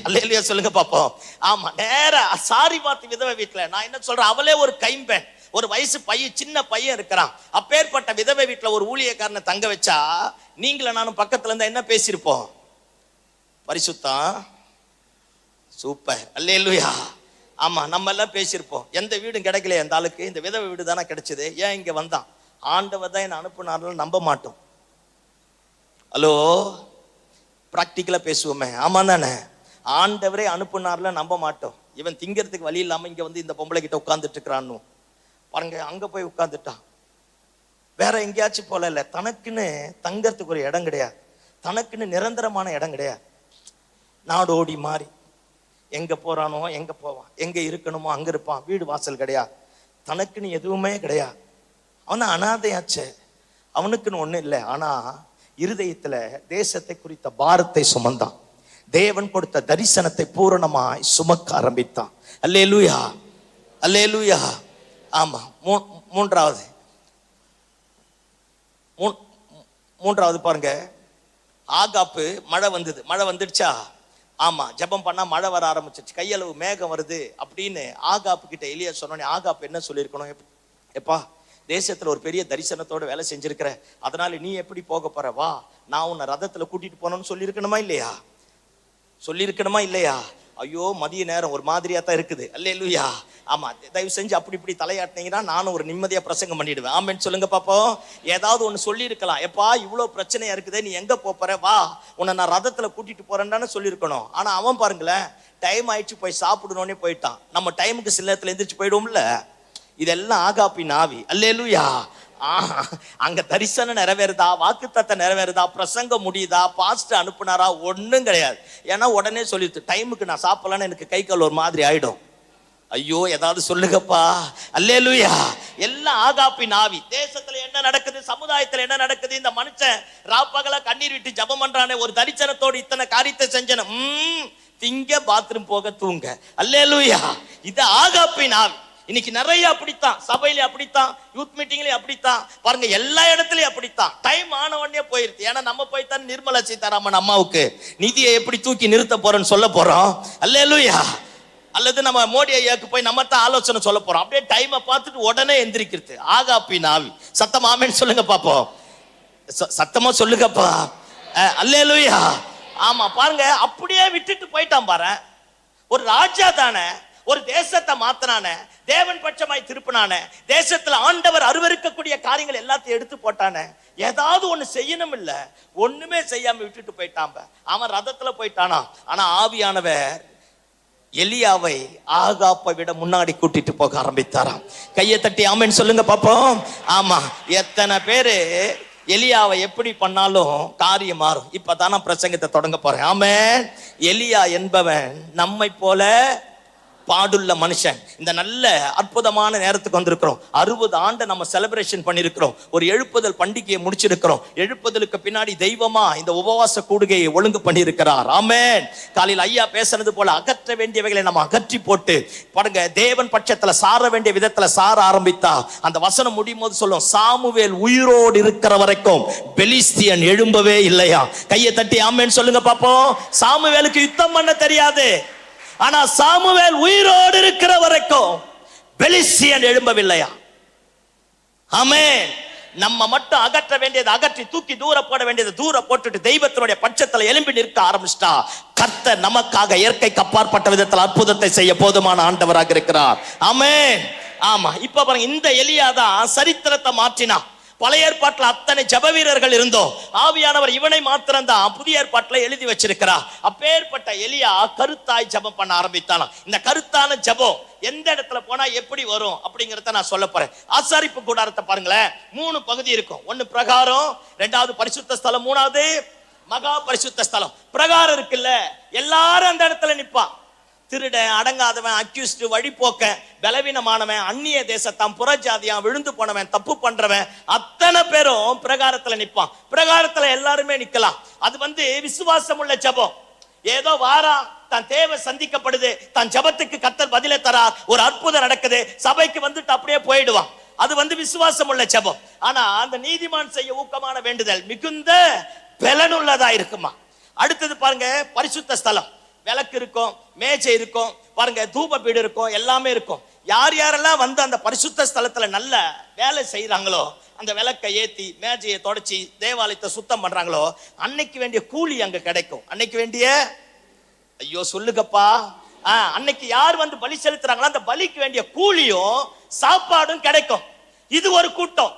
அல்லேலூயா சொல்லுங்க பாப்போம். ஆமா, நேரா சாரிபாத் விதவை வீட்டுல, நான் என்ன சொல்றேன், அவளே ஒரு கைம்பெண், ஒரு வயசு பையன், சின்ன பையன் இருக்கிறான். அப்பேற்பட்ட விதவை வீட்டுல ஒரு ஊழியக்காரனை தங்க வச்சா, நீங்கள நானும் பக்கத்துல இருந்தா என்ன பேசியிருப்போம்? பரிசுத்தம், சூப்பர், அல்லேலூயா. ஆமா, நம்ம எல்லாம் பேசியிருப்போம். எந்த வீடும் கிடைக்கல அந்த ஆளுக்கு, இந்த விதவை வீடு தானே கிடைச்சது, ஏன் இங்க வந்தான்? ஆண்டவர் தான் என்ன அனுப்புனாலும் நம்ப மாட்டோம். ஹலோ, பிராக்டிக்கலா பேசுவோமே, ஆமா தானே? ஆண்டவரே அனுப்புனார்ல நம்ப மாட்டோம். இவன் திங்கிறதுக்கு வழி இல்லாம இங்க வந்து இந்த பொம்பளை கிட்ட உட்கார்ந்துட்டு இருக்கிறான்னு பாருங்க, அங்க போய் உட்கார்ந்துட்டான். வேற எங்கேயாச்சும் போல இல்ல, தனக்குன்னு தங்கறதுக்கு ஒரு இடம் கிடையாது. தனக்குன்னு நிரந்தரமான இடம் கிடையாது. நாடோடி மாறி எங்க போறானோ எங்க போவான், எங்க இருக்கணுமோ அங்க இருப்பான். வீடு வாசல் கிடையாது, தனக்குன்னு எதுவுமே கிடையாது. அவன் அனாதையாச்சே, அவனுக்குன்னு ஒண்ணு இல்லை. ஆனா இருதயத்துல தேசத்தை குறித்த பாரத்தை சுமந்தான். தேவன் கொடுத்த தரிசனத்தை பூரணமாய் சுமக்க ஆரம்பித்தான். அல்லேலூயா, அல்லேலூயா. ஆமா, மூன்றாவது பாருங்க. ஆகாப்பு மழை வந்தது, மழை வந்துடுச்சா? ஆமா, ஜெபம் பண்ணா மழை வர ஆரம்பிச்சிருச்சு, கையளவு மேகம் வருது அப்படின்னு ஆகாப்பு கிட்ட எலியா சொன்னோன்னே ஆகாப்பு என்ன சொல்லியிருக்கணும்? எப்பா, தேசத்துல ஒரு பெரிய தரிசனத்தோட வேலை செஞ்சிருக்கிற, அதனால நீ எப்படி போக போற, வா நான் உன்னை ரதத்துல கூட்டிட்டு போனோம்னு சொல்லியிருக்கணுமா இல்லையா? சொல்லியிருக்கணுமா இல்லையா? ஐயோ, மதிய நேரம் ஒரு மாதிரியா தான் இருக்குது. அல்லேலூயா. ஆமா, தயவு செஞ்சு அப்படி இப்படி தலையாட்டினீங்கன்னா நானும் ஒரு நிம்மதியா பிரசங்கம் பண்ணிடுவேன். ஆமென்னு சொல்லுங்க பாப்போம். ஏதாவது ஒண்ணு சொல்லி இருக்கலாம். எப்பா, இவ்வளவு பிரச்சனையா இருக்குதே, நீ எங்க போற, வா உன்னை நான் ரதத்துல கூட்டிட்டு போறேன்னு சொல்லியிருக்கணும். ஆனா அவன் பாருங்களேன், டைம் ஆயிடுச்சு போய் சாப்பிடணும்னே போயிட்டான். நம்ம டைமுக்கு சில நேரத்துல எந்திரிச்சு போயிடுவோம்ல. இதெல்லாம் ஆகாப்பின் ஆவி. அல்லேலூயா. அங்க தரிசனம் நிறைவேறுதா, வாக்குத்தத்தை நிறைவேறுதா, பிரசங்கம் முடியுதா, பாஸ்ட் அனுப்புனாரா? ஒண்ணும் கிடையாது. ஏன்னா உடனே சொல்லிட்டு டைமுக்கு நான் சாப்பிடலான்னு எனக்கு கை கால் ஒரு மாதிரி ஆயிடும். ஐயோ, ஏதாவது சொல்லுங்கப்பா. அல்லேலூயா. எல்லாம் ஆகாப்பின் ஆவி. தேசத்துல என்ன நடக்குது, சமுதாயத்துல என்ன நடக்குது, இந்த மனுஷன் ராப்பகலா கண்ணீர் விட்டு ஜெபம் பண்றானே, ஒரு தரிசனத்தோடு இத்தனை காரியத்தை செஞ்சன, திங்க பாத்ரூம் போக தூங்க. அல்லேலூயா. இது ஆகாப்பின் ஆவி. இன்னைக்கு நிறைய அப்படித்தான், சபையில அப்படித்தான், யூத் மீட்டிங்ல அப்படித்தான், பாருங்க எல்லா இடத்துலயும் அப்படித்தான். டைம் ஆன உடனே போயிருது. ஏன்னா நம்ம போய்தான் நிர்மலா சீதாராமன் அம்மாவுக்கு நிதியை எப்படி தூக்கி நிறுத்த போறோம்னு சொல்ல போறோம். அல்லேலூயா. அல்லது நம்ம மோடி ஐயாக்கு போய் நம்ம தான் ஆலோசனை சொல்ல போறோம். அப்படியே டைமை பார்த்துட்டு உடனே எந்திரிக்கிறது. ஆகாப்பின் ஆவி. சத்தம் ஆமென்னு சொல்லுங்க பாப்போம். சத்தமா சொல்லுங்கப்பா. அல்லேலூயா. ஆமா, பாருங்க அப்படியே விட்டுட்டு போயிட்டான் பாரு. ஒரு ராஜா தானே, ஒரு தேசத்தை மாத்தினானே, தேவன் பட்சமாய் திருப்பினானே, தேசத்துல ஆண்டவர் அருவருக்கக்கூடிய காரியங்கள் எல்லாத்தையும் எடுத்து போட்டானே, ஏதாவது ஒண்ணு செய்யணும் இல்ல, ஒண்ணுமே செய்யாம விட்டுட்டு போயிட்டான். அவன் ரதத்துல போயிட்டானா. ஆனா ஆவியானவர் எலியாவை ஆகாப்பை விட முன்னாடி கூட்டிட்டு போக ஆரம்பித்தாராம். கையை தட்டி ஆமென்னு சொல்லுங்க பாப்போம். ஆமா, எத்தனை பேரு எலியாவை எப்படி பண்ணாலும் காரியம் மாறும். இப்பதான் நான் பிரசங்கத்தை தொடங்க போறேன். ஆமென். எலியா என்பவன் நம்மை போல பாடுள்ள மனுஷன். இந்த நல்ல அற்புதமான நேரத்துக்கு வந்திருக்கிறோம். 60 ஆண்டு நம்ம செலிப்ரேஷன் பண்ணிருக்கிறோம். ஒரு எழுப்புதல் பண்டிகையை முடிச்சிருக்கிறோம். எழுப்புதலுக்கு பின்னாடி தெய்வமா இந்த உபவாச கூடுகையை ஒழுங்கு பண்ணியிருக்கிறார். ஆமென். காலையில் ஐயா பேசுனது போல அகற்ற வேண்டியவைகளை நம்ம அகற்றி போட்டு பாருங்க, தேவன் பட்சத்துல சார வேண்டிய விதத்துல சார ஆரம்பித்தா அந்த வசனம் முடியும் போது சொல்லும், சாமுவேல் உயிரோடு இருக்கிற வரைக்கும் பெலிஸ்தியன் எழும்பவே இல்லையா. கையை தட்டி ஆமென்னு சொல்லுங்க பாப்போம். சாமுவேலுக்கு யுத்தம் பண்ண தெரியாது, ஆனா சாமுவேல் உயிரோடு இருக்கிற வரைக்கும் பெலிஸ்தியன் எழும்பவில்லையா. ஆமென். நம்ம மட்டும் அகற்ற வேண்டியது அகற்றி, தூக்கி தூர போட வேண்டியது தூர போட்டுட்டு தெய்வத்தினுடைய பட்சத்துல எழும்பி நிற்க ஆரம்பிச்சிட்டா கர்த்தர் நமக்காக இயற்கைக்கு அப்பாற்பட்ட விதத்தில் அற்புதத்தை செய்ய போதுமான ஆண்டவராக இருக்கிறார். ஆமென். ஆமா, இப்ப பாருங்க, இந்த எலியா தான் சரித்திரத்தை மாற்றினா. பழைய ஏற்பாட்டுல அத்தனை ஜப வீரர்கள் இருந்தோம், ஆவியானவர் இவனை மாத்திரம் தான் புதிய ஏற்பாட்டுல எழுதி வச்சிருக்கிறார். அப்பேற்பட்ட எலியா கருத்தாய் ஜபம் பண்ண ஆரம்பித்தானா. இந்த கருத்தான ஜபம் எந்த இடத்துல போனா எப்படி வரும் அப்படிங்கறத நான் சொல்ல போறேன். ஆசாரிப்பு கூடாரத்தை பாருங்களேன், 3 பகுதி இருக்கும். 1 பிரகாரம், 2வது பரிசுத்த ஸ்தலம், 3வது மகா பரிசுத்த ஸ்தலம். பிரகாரம் இருக்குல்ல, எல்லாரும் அந்த இடத்துல நிப்பான். திருடன், அடங்காதவன், அக்யூஸ்ட், வழிபோக்க, பலவீனமானவன், அந்நிய தேசத்தான், புறஜாதியான், விழுந்து போனவன், தப்பு பண்றவன், அத்தனை பேரும் பிரகாரத்துல நிப்பான். பிரகாரத்துல எல்லாருமே நிக்கலாம். அது விசுவாசம் உள்ள ஜபம். ஏதோ வாரா, தன் தேவை சந்திக்கப்படுது, தன் ஜபத்துக்கு கர்த்தர் பதிலை தரார், ஒரு அற்புதம் நடக்குது, சபைக்கு வந்துட்டு அப்படியே போயிடுவான். அது விசுவாசம் உள்ள ஜபம். ஆனா அந்த நீதிமான் செய்ய ஊக்கமான வேண்டுதல் மிகுந்த பலனுள்ளதா இருக்குமா. அடுத்தது பாருங்க, பரிசுத்த ஸ்தலம். விளக்கு இருக்கும், மேஜை இருக்கும், பாருங்க தூப பீடம் இருக்கும், எல்லாமே இருக்கும். யார் யாரெல்லாம் அந்த பரிசுத்த ஸ்தலத்துல நல்ல வேலை செய்யறாங்களோ, அந்த விளக்கை ஏத்தி மேஜையை தொடச்சி தேவாலயத்தை சுத்தம் பண்றாங்களோ, அன்னைக்கு வேண்டிய கூலி அங்க கிடைக்கும். அன்னைக்கு வேண்டிய, ஐயோ சொல்லுங்கப்பா, அன்னைக்கு யார் பலி செலுத்துறாங்களோ அந்த பலிக்கு வேண்டிய கூலியும் சாப்பாடும் கிடைக்கும். இது ஒரு கூட்டம்.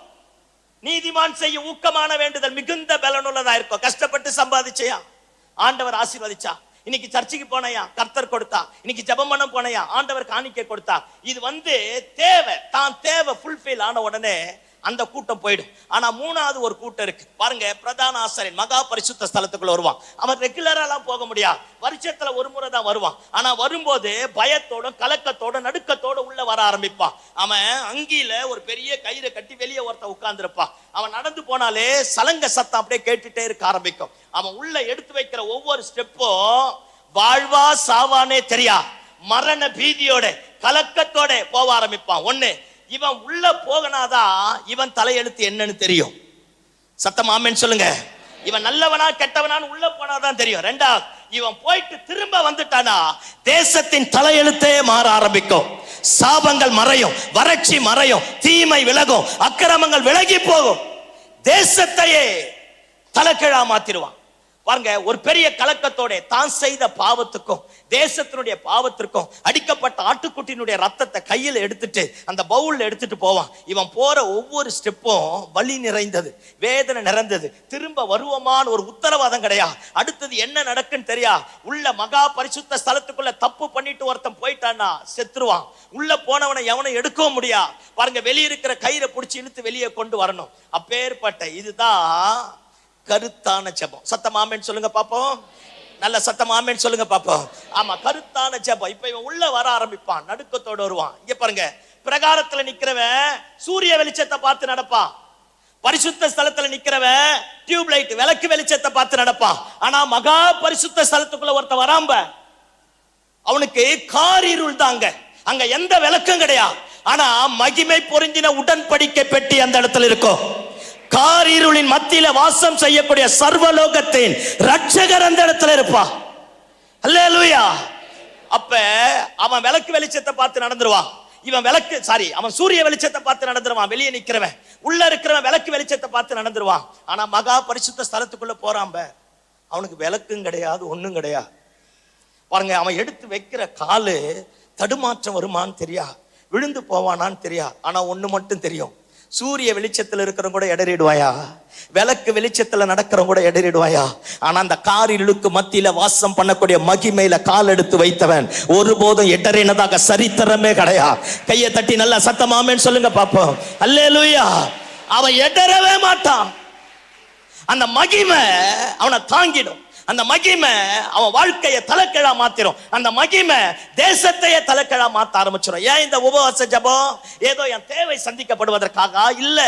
நீதிமான் செய்ய ஊக்கமான வேண்டுதல் மிகுந்த பலனுள்ளதா இருக்கும். கஷ்டப்பட்டு சம்பாதிச்சையா, ஆண்டவர் ஆசீர்வதிச்சா. இன்னைக்கு சர்ச்சுக்கு போனையா, கர்த்தர் கொடுத்தா. இன்னைக்கு ஜெபம் பண்ண போனையா, ஆண்டவர் காணிக்கை கொடுத்தா. இது தேவை, தான் தேவை ஃபுல்ஃபில் ஆன உடனே அந்த கூட்டம் போயிடும். ஆனா மூணாவது ஒரு கூட்டம் இருக்கு பாருங்க. பிரதான ஆசாரியன் மகா பரிசுத்த ஸ்தலத்துக்குள்ள வருவான். அவன் ரெகுலரெல்லாம் போக முடியாது, வருஷத்துல ஒரு முறை தான் வருவான். ஆனா வரும்போது பயத்தோட கலக்கத்தோட நடுக்கத்தோட உள்ள வர ஆரம்பிப்பான். அவன் அங்கில ஒரு பெரிய கயிறை கட்டி வெளியே ஒருத்த உட்கார்ந்து இருப்பான். அவன் நடந்து போனாலே சலங்க சத்தம் அப்படியே கேட்டுட்டே இருக்க ஆரம்பிக்கும். அவன் உள்ள எடுத்து வைக்கிற ஒவ்வொரு ஸ்டெப்பும் வாழ்வா சாவானே தெரியா மரண பீதியோட கலக்கத்தோட போக ஆரம்பிப்பான். ஒண்ணு, இவன் உள்ள போகனாதான் இவன் தலையெழுத்து என்னன்னு தெரியும். சத்தம் ஆமென் சொல்லுங்க. இவன் நல்லவனா கெட்டவனான்னு உள்ள போனாதான் தெரியும். ரெண்டாவது, இவன் போயிட்டு திரும்ப வந்துட்டானா தேசத்தின் தலையெழுத்தே மாற ஆரம்பிக்கும். சாபங்கள் மறையும், வறட்சி மறையும், தீமை விலகும், அக்கிரமங்கள் விலகி போகும், தேசத்தையே தலைகீழா மாத்திடுவான். பாருங்க, ஒரு பெரிய கலக்கத்தோட தான் செய்த பாவத்துக்கும் தேசத்தினுடைய பாவத்திற்கும் அடிக்கப்பட்ட ஆட்டுக்குட்டியினுடைய ரத்தத்தை கையில் எடுத்துட்டு அந்த பவுல்ல எடுத்துட்டு போவான். இவன் போற ஒவ்வொரு ஸ்டெப்பும் வலி நிறைந்தது, வேதனை நிறைந்தது. திரும்ப வருவோமான ஒரு உத்தரவாதம் கிடையாது. அடுத்தது என்ன நடக்குன்னு தெரியா. உள்ள மகா பரிசுத்த ஸ்தலத்துக்குள்ள தப்பு பண்ணிட்டு ஒருத்தன் போயிட்டான்னா செத்துருவான். உள்ள போனவனை எவனை எடுக்கவும் முடியாது. பாருங்க, வெளியே இருக்கிற கயிறை பிடிச்சி இழுத்து வெளியே கொண்டு வரணும். அப்பேற்பட்ட இதுதான் கருத்தான ஜெபம். சத்தம் ஆமென் சொல்லுங்க பாப்போம். நல்ல சத்தம் ஆமென் சொல்லுங்க பாப்போம். ஆமா, கருத்தான ஜெபம். இப்ப இவன் உள்ள வர ஆரம்பிப்பான், நடுக்கத்தோட வருவான். இங்க பாருங்க, பிரகாரத்துல நிக்கிறவன் சூரிய வெளிச்சத்தை பார்த்து நடப்பான். பரிசுத்த ஸ்தலத்துல நிக்கிறவன் டியூப் லைட் விளக்கு வெளிச்சத்தை பார்த்து நடப்பான். ஆனா மகா பரிசுத்த ஸ்தலத்துக்குள்ள ஒருத்த வராம்ப அவனுக்கு காரிருள் தாங்க. அங்க எந்த விளக்கும் கிடையாது. ஆனா மகிமை பொருந்தின உடன்படிக்கை பெட்டி அந்த இடத்துல இருக்கும். காரிருளின் மத்தியில வாசம் செய்யக்கூடிய சர்வலோகத்தின் ரட்சகர் அந்த இடத்துல இருப்பா. அல்லேலூயா. அப்ப அவன் விளக்கு வெளிச்சத்தை பார்த்து நடந்துருவான். இவன் அவன் சூரிய வெளிச்சத்தை பார்த்து நடந்துருவான். வெளியே நிக்கிறவன், உள்ள இருக்கிறவன் விளக்கு வெளிச்சத்தை பார்த்து நடந்துருவான். ஆனா மகா பரிசுத்த ஸ்தலத்துக்குள்ள போறான், அவனுக்கு விளக்கும் கிடையாது, ஒண்ணும் கிடையாது. பாருங்க, அவன் எடுத்து வைக்கிற காலு தடுமாற்றம் வருமான்னு தெரியா, விழுந்து போவானான்னு தெரியா. ஆனா ஒண்ணு மட்டும் தெரியும், சூரிய வெளிச்சத்துல இருக்கிறவங்க கூட இடறிடுவாயா, விளக்கு வெளிச்சத்துல நடக்கிறவங்க கூட இடறிடுவாயா. ஆனா அந்த காரிருளுக்கு மத்தியில வாசம் பண்ணக்கூடிய மகிமையில கால் எடுத்து வைத்தவன் ஒருபோதும் இடறினதாக சரித்திரமே கிடையாது. கையை தட்டி நல்லா சத்தமாமேன்னு சொல்லுங்க பாப்போம். அல்லேலூயா. அவன் இடறவே மாட்டான். அந்த மகிமை அவனை தாங்கிடும். அந்த மகிமை அவன் வாழ்க்கையை தலைக்கீழா மாத்திரும். அந்த மகிமை தேசத்தையே தலைக்கீழா மாத்த ஆரம்பிச்சிடும். ஏன் இந்த உபவாச ஜெபம்? ஏதோ என் தேவை சந்திக்கப்படுவதற்காக இல்ல,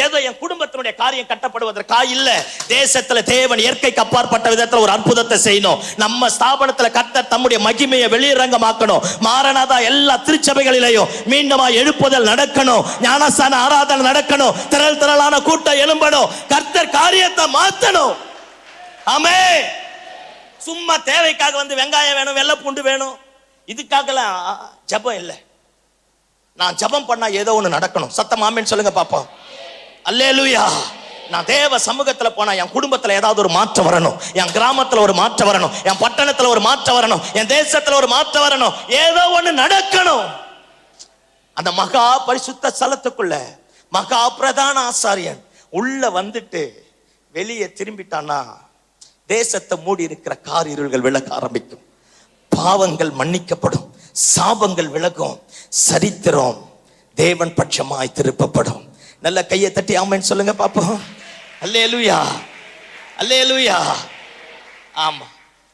ஏதோ என் குடும்பத்தினுடைய காரியம் கட்டப்படுவதற்காக இல்ல. தேசத்துல தேவன் இயற்கைக்கு அப்பாற்பட்ட விதத்துல ஒரு அற்புதத்தை செய்யணும். நம்ம ஸ்தாபனத்துல கர்த்தர் தம்முடைய மகிமையை வெளியரங்கமாக்கணும். மாரநாதா எல்லா திருச்சபைகளிலேயும் மீண்டுமா எழுப்புதல் நடக்கணும், ஞானஸ்தான ஆராதனை நடக்கணும், திரள் திரளான கூட்டம் எழும்பணும், கர்த்தர் காரியத்தை மாத்தணும். ஆமென். சும்மா தேவைக்காக வந்து வெங்காயம் வேணும், வெள்ளை பூண்டு வேணும், இதுக்காகலாம் ஜெபம் இல்லை. நான் ஜெபம் பண்ணா ஏதோ ஒண்ணு நடக்கணும். சத்தம் ஆமென் சொல்லுங்க பாப்போம். அல்லேலூயா. நான் தேவ சமூகத்துல போனா என் குடும்பத்துல ஏதாவது ஒரு மாற்றம் வரணும், என் கிராமத்துல ஒரு மாற்றம் வரணும், என் பட்டணத்துல ஒரு மாற்றம் வரணும், என் தேசத்துல ஒரு மாற்றம் வரணும், ஏதோ ஒண்ணு நடக்கணும். அந்த மகா பரிசுத்த ஸ்தலத்துக்குள்ள மகா பிரதான ஆசாரியன் உள்ள வந்துட்டு வெளியே திரும்பிட்டான்னா தேசத்தை மூடி இருக்கிற காரிருள்கள் விலக ஆரம்பிக்கும், பாவங்கள் மன்னிக்கப்படும், சாபங்கள் விலகும், சரித்திரம் தேவன் பட்சமாய் திருப்பப்படும். நல்ல கையை தட்டி ஆமென் சொல்லுங்க பாப்போம். அல்லேலூயா, அல்லேலூயா. ஆமா,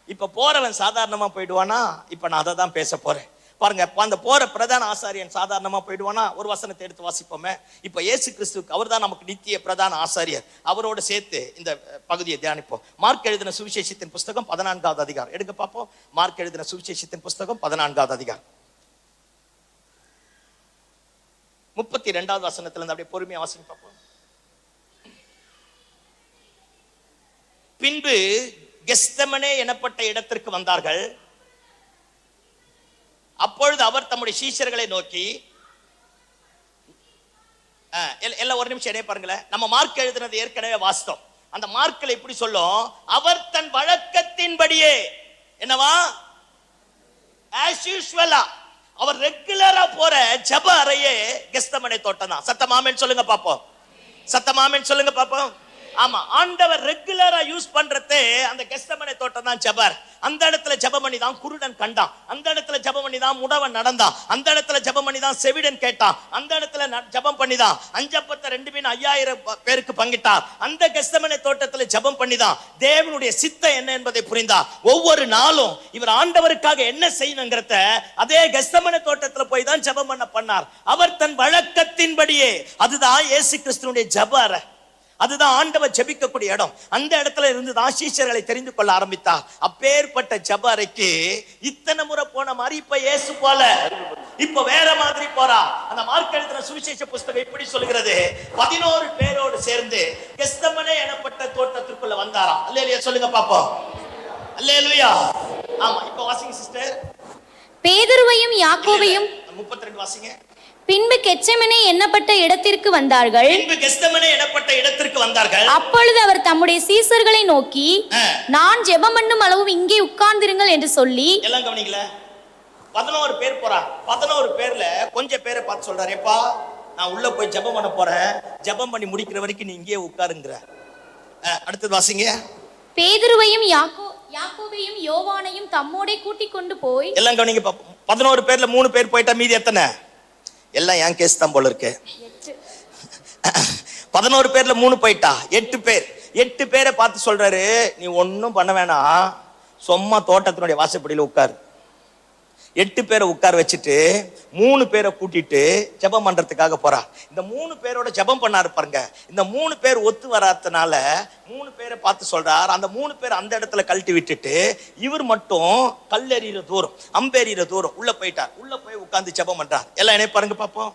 இப்ப போறவன் சாதாரணமா போயிடுவானா? இப்ப நான் அதை தான் பேச போறேன். பாருங்க, அந்த போற பிரதான ஆசாரியன் சாதாரணமா போயிடுவானா? ஒரு வசனத்தை எடுத்து வாசிப்போமே. இப்ப இயேசு கிறிஸ்துவுக்கு அவர் தான் நமக்கு நித்திய பிரதான ஆசாரியர். அவரோட சேர்த்து இந்த பகுதியை தியானிப்போம். மார்க் எழுதின சுவிசேஷத்தின் புஸ்தகம் 14வது அதிகாரம் எடுங்க பார்ப்போம். மார்க் எழுதின சுவிசேஷத்தின் புஸ்தகம் 14வது அதிகாரம் 32வது வசனத்துல இருந்து அப்படியே பொறுமையா வாசிங்க பார்ப்போம். பின்பு கெத்செமனே எனப்பட்ட இடத்திற்கு வந்தார்கள். அப்பொழுது அவர் தம்முடைய சீஷர்களை நோக்கி, எல்லாம் ஒரு நிமிஷம் இடையே பாருங்களேன். நம்ம மார்க் எழுதினது ஏற்கனவே வாசித்தோம். அந்த மார்க்ல இப்படி சொல்லும், அவர் தன் வழக்கத்தின்படியே என்னவா, as usual, அவர் ரெகுலரா போற ஜெப அறையே கெத்செமனே தோட்டம் தான். சத்தம் ஆமென் சொல்லுங்க பாப்போம். சத்தம் ஆமென் சொல்லுங்க பாப்போம். ஆமா, ஆண்டவர் ரெகுலரா யூஸ் பண்றதே அந்த கெத்செமனே தோட்டம் தான் ஜெபர். அந்த இடத்துல ஜெபம் பண்ணி தான் குருடன் கண்டான், அந்த இடத்துல ஜெபம் பண்ணி தான் முடவன் நடந்தான், அந்த இடத்துல ஜெபம் பண்ணி தான் செவிடன் கேட்டான், அந்த இடத்துல ஜெபம் பண்ணி தான் 5 அப்பத்தை 2 மீன் 5000 பேருக்கு பங்கிட்டார். அந்த கெத்செமனே தோட்டத்துல ஜெபம் பண்ணி தான் தேவனுடைய சித்தம் என்ன என்பதை புரிந்தார். ஒவ்வொரு நாளும் இவர் ஆண்டவருக்காக என்ன செய்யணுங்கிறத அதே கெத்செமனே தோட்டத்துல போய் தான் ஜெபம் பண்ணார். அவர் தன் வழக்கத்தின்படியே, அதுதான் இயேசு கிறிஸ்துவினுடைய ஜெபர், அதுதான் ஆண்டவர் ஜெபிக்கக்கூடிய இடம். அந்த இடத்துல இருந்து தான் சீஷர்களை தெரிந்து கொள்ள ஆரம்பித்தார். அப்பேற்பட்ட ஜெபரைக்கு இத்தனை முறை போன மாதிரி இப்ப இயேசு போல இப்ப வேற மாதிரி போறா. அந்த மார்க் எழுதின சுவிசேஷ புஸ்தகம் இப்படி சொல்கிறது, 11 பேரோடு சேர்ந்து கெத்செமனே எனப்பட்ட தோட்டத்திற்குள்ள வந்தாராம். அல்லேலூயா சொல்லுங்க பாப்போம். அல்லேலூயா. ஆமா, இப்ப வாசிங்க சிஸ்டர். பேதுருவையும் யாக்கோபையும் 32 வாசிங்க. பின்பு கெத்செமனே என்னப்பட்ட இடத்திற்கு வந்தார்கள். அப்பொழுது அவர் தம்முடைய சீசர்களை நோக்கி, நான் ஜெபம் பண்ணும் அளவு இங்கே உட்கார்ந்திருங்கள் என்று சொல்லி, எல்லாம் கவனிக்கல, 11 பேர் போறாங்க. 11 பேர்ல கொஞ்சம் பேரை பார்த்து சொல்றாரு, எப்பா நான் உள்ள போய் ஜெபம் பண்ண போறேன், ஜெபம் பண்ணி முடிக்கிற வரைக்கும் நீ இங்கே உட்காருங்கிற. அடுத்தது வாசிங்க. பேதுருவையும் யாக்கோபையும் யோவானையும் தம்மோடே கூட்டிக் கொண்டு போய், எல்லாம் கவனிங்க. 11 பேர்ல 3 பேர் போயிட்டா மீதி எத்தனை? எல்லாம் என் கேஸ் தான் போல இருக்கு. 11 பேர்ல 3 போயிட்டா 8 பேர். 8 பேரை பார்த்து சொல்றாரு, நீ ஒன்னும் பண்ண வேணாம், சும்மா தோட்டத்தினுடைய வாசப்படியில உட்காரு. 8 பேரை உட்கார வச்சுட்டு 3 பேரை கூட்டிட்டு ஜெபம் பண்றதுக்காக போறா. இந்த 3 பேரோட ஜெபம் பண்ணாரு பாருங்க. இந்த 3 பேர் ஒத்து வராதனால 3 பேரை பார்த்து சொல்றார், அந்த 3 பேர் அந்த இடத்துல கழட்டி விட்டுட்டு இவர் மட்டும் கல்லெறிகிற தூரம், அம்பெறிகிற தூரம் உள்ள போயிட்டார். உள்ள போய் உட்கார்ந்து ஜெபம் பண்றார். எல்லாம் என்ன பாருங்க பாப்போம்.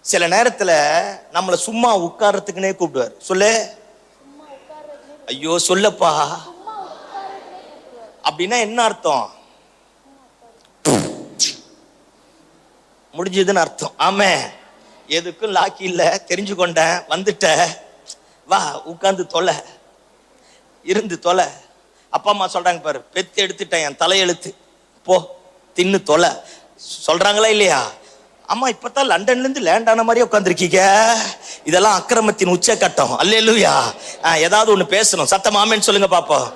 சில நேரத்துல நம்மளை சும்மா உட்கார்றதுக்குன்னே கூப்பிடுவார். சொல்லு, ஐயோ சொல்லப்பா அப்படின்னா என்ன அர்த்தம்? முடிஞ்சதுன்னு அர்த்தம். ஆமே, எதுக்கும் லாக்கி இல்ல, தெரிஞ்சு கொண்டேன், வந்துட்ட, வா உட்கார்ந்து தொலை, இருந்து தொலை. அப்பா அம்மா சொல்றாங்க பாரு, பெத்து எடுத்துட்டேன், என் தலையெழுத்து, போ தின்னு தொலை சொல்றாங்களா இல்லையா? அம்மா இப்பதான் லண்டன்ல இருந்து லேண்ட் ஆன மாதிரியே உட்காந்துருக்கீங்க. இதெல்லாம் அக்கிரமத்தின் உச்சக்கட்டம். அல்லேலூயா. ஏதாவது ஒண்ணு பேசணும், சத்தம் ஆமேன்னு சொல்லுங்க பாப்போம்.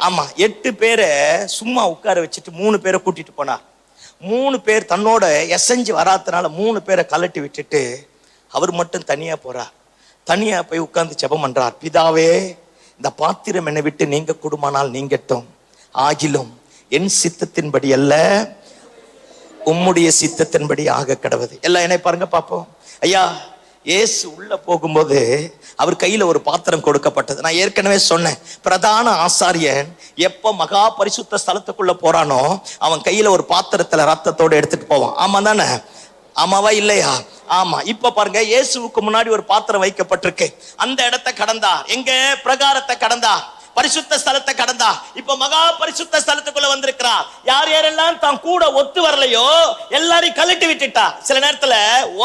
ஆமா, 8 பேரை சும்மா உட்கார வச்சுட்டு 3 பேரை கூட்டிட்டு போனார். 3 பேர் தன்னோட எசைஞ்சு வராதனால 3 பேரை கலட்டி விட்டுட்டு அவர் மட்டும் தனியா போறார். தனியா போய் உட்கார்ந்து ஜெபம் பண்றார். பிதாவே, இந்த பாத்திரம் என்னை விட்டு நீங்க கூடுமானால் நீங்கட்டும், ஆகிலும் என் சித்தத்தின்படி அல்ல உம்முடைய சித்தத்தின்படி ஆக கடவுது. எல்லாம் என்னை பாருங்க பாப்போம். ஐயா, இயேசு உள்ள போகும்போது அவர் கையில ஒரு பாத்திரம் கொடுக்கப்பட்டது. நான் ஏற்கனவே சொன்னேன், பிரதான ஆசாரியன் எப்ப மகா பரிசுத்த ஸ்தலத்துக்குள்ள போறானோ அவன் கையில ஒரு பாத்திரத்துல ரத்தத்தோட எடுத்துட்டு போவான். ஆமா தானே? ஆமாவா இல்லையா? ஆமா. இப்ப பாருங்க, இயேசுவுக்கு முன்னாடி ஒரு பாத்திரம் வைக்கப்பட்டிருக்கு. அந்த இடத்தை கடந்தா, எங்க பிரகாரத்தை கடந்தா, பரிசுத்த ஸ்தலத்தை கடந்தா, இப்ப மகா பரிசுத்த ஸ்தலத்துக்குள்ள வந்திருக்கிறா. யார் யாரெல்லாம் தான் கூட ஒத்து வரலையோ எல்லாரையும் கழட்டி விட்டுட்டா. சில நேரத்துல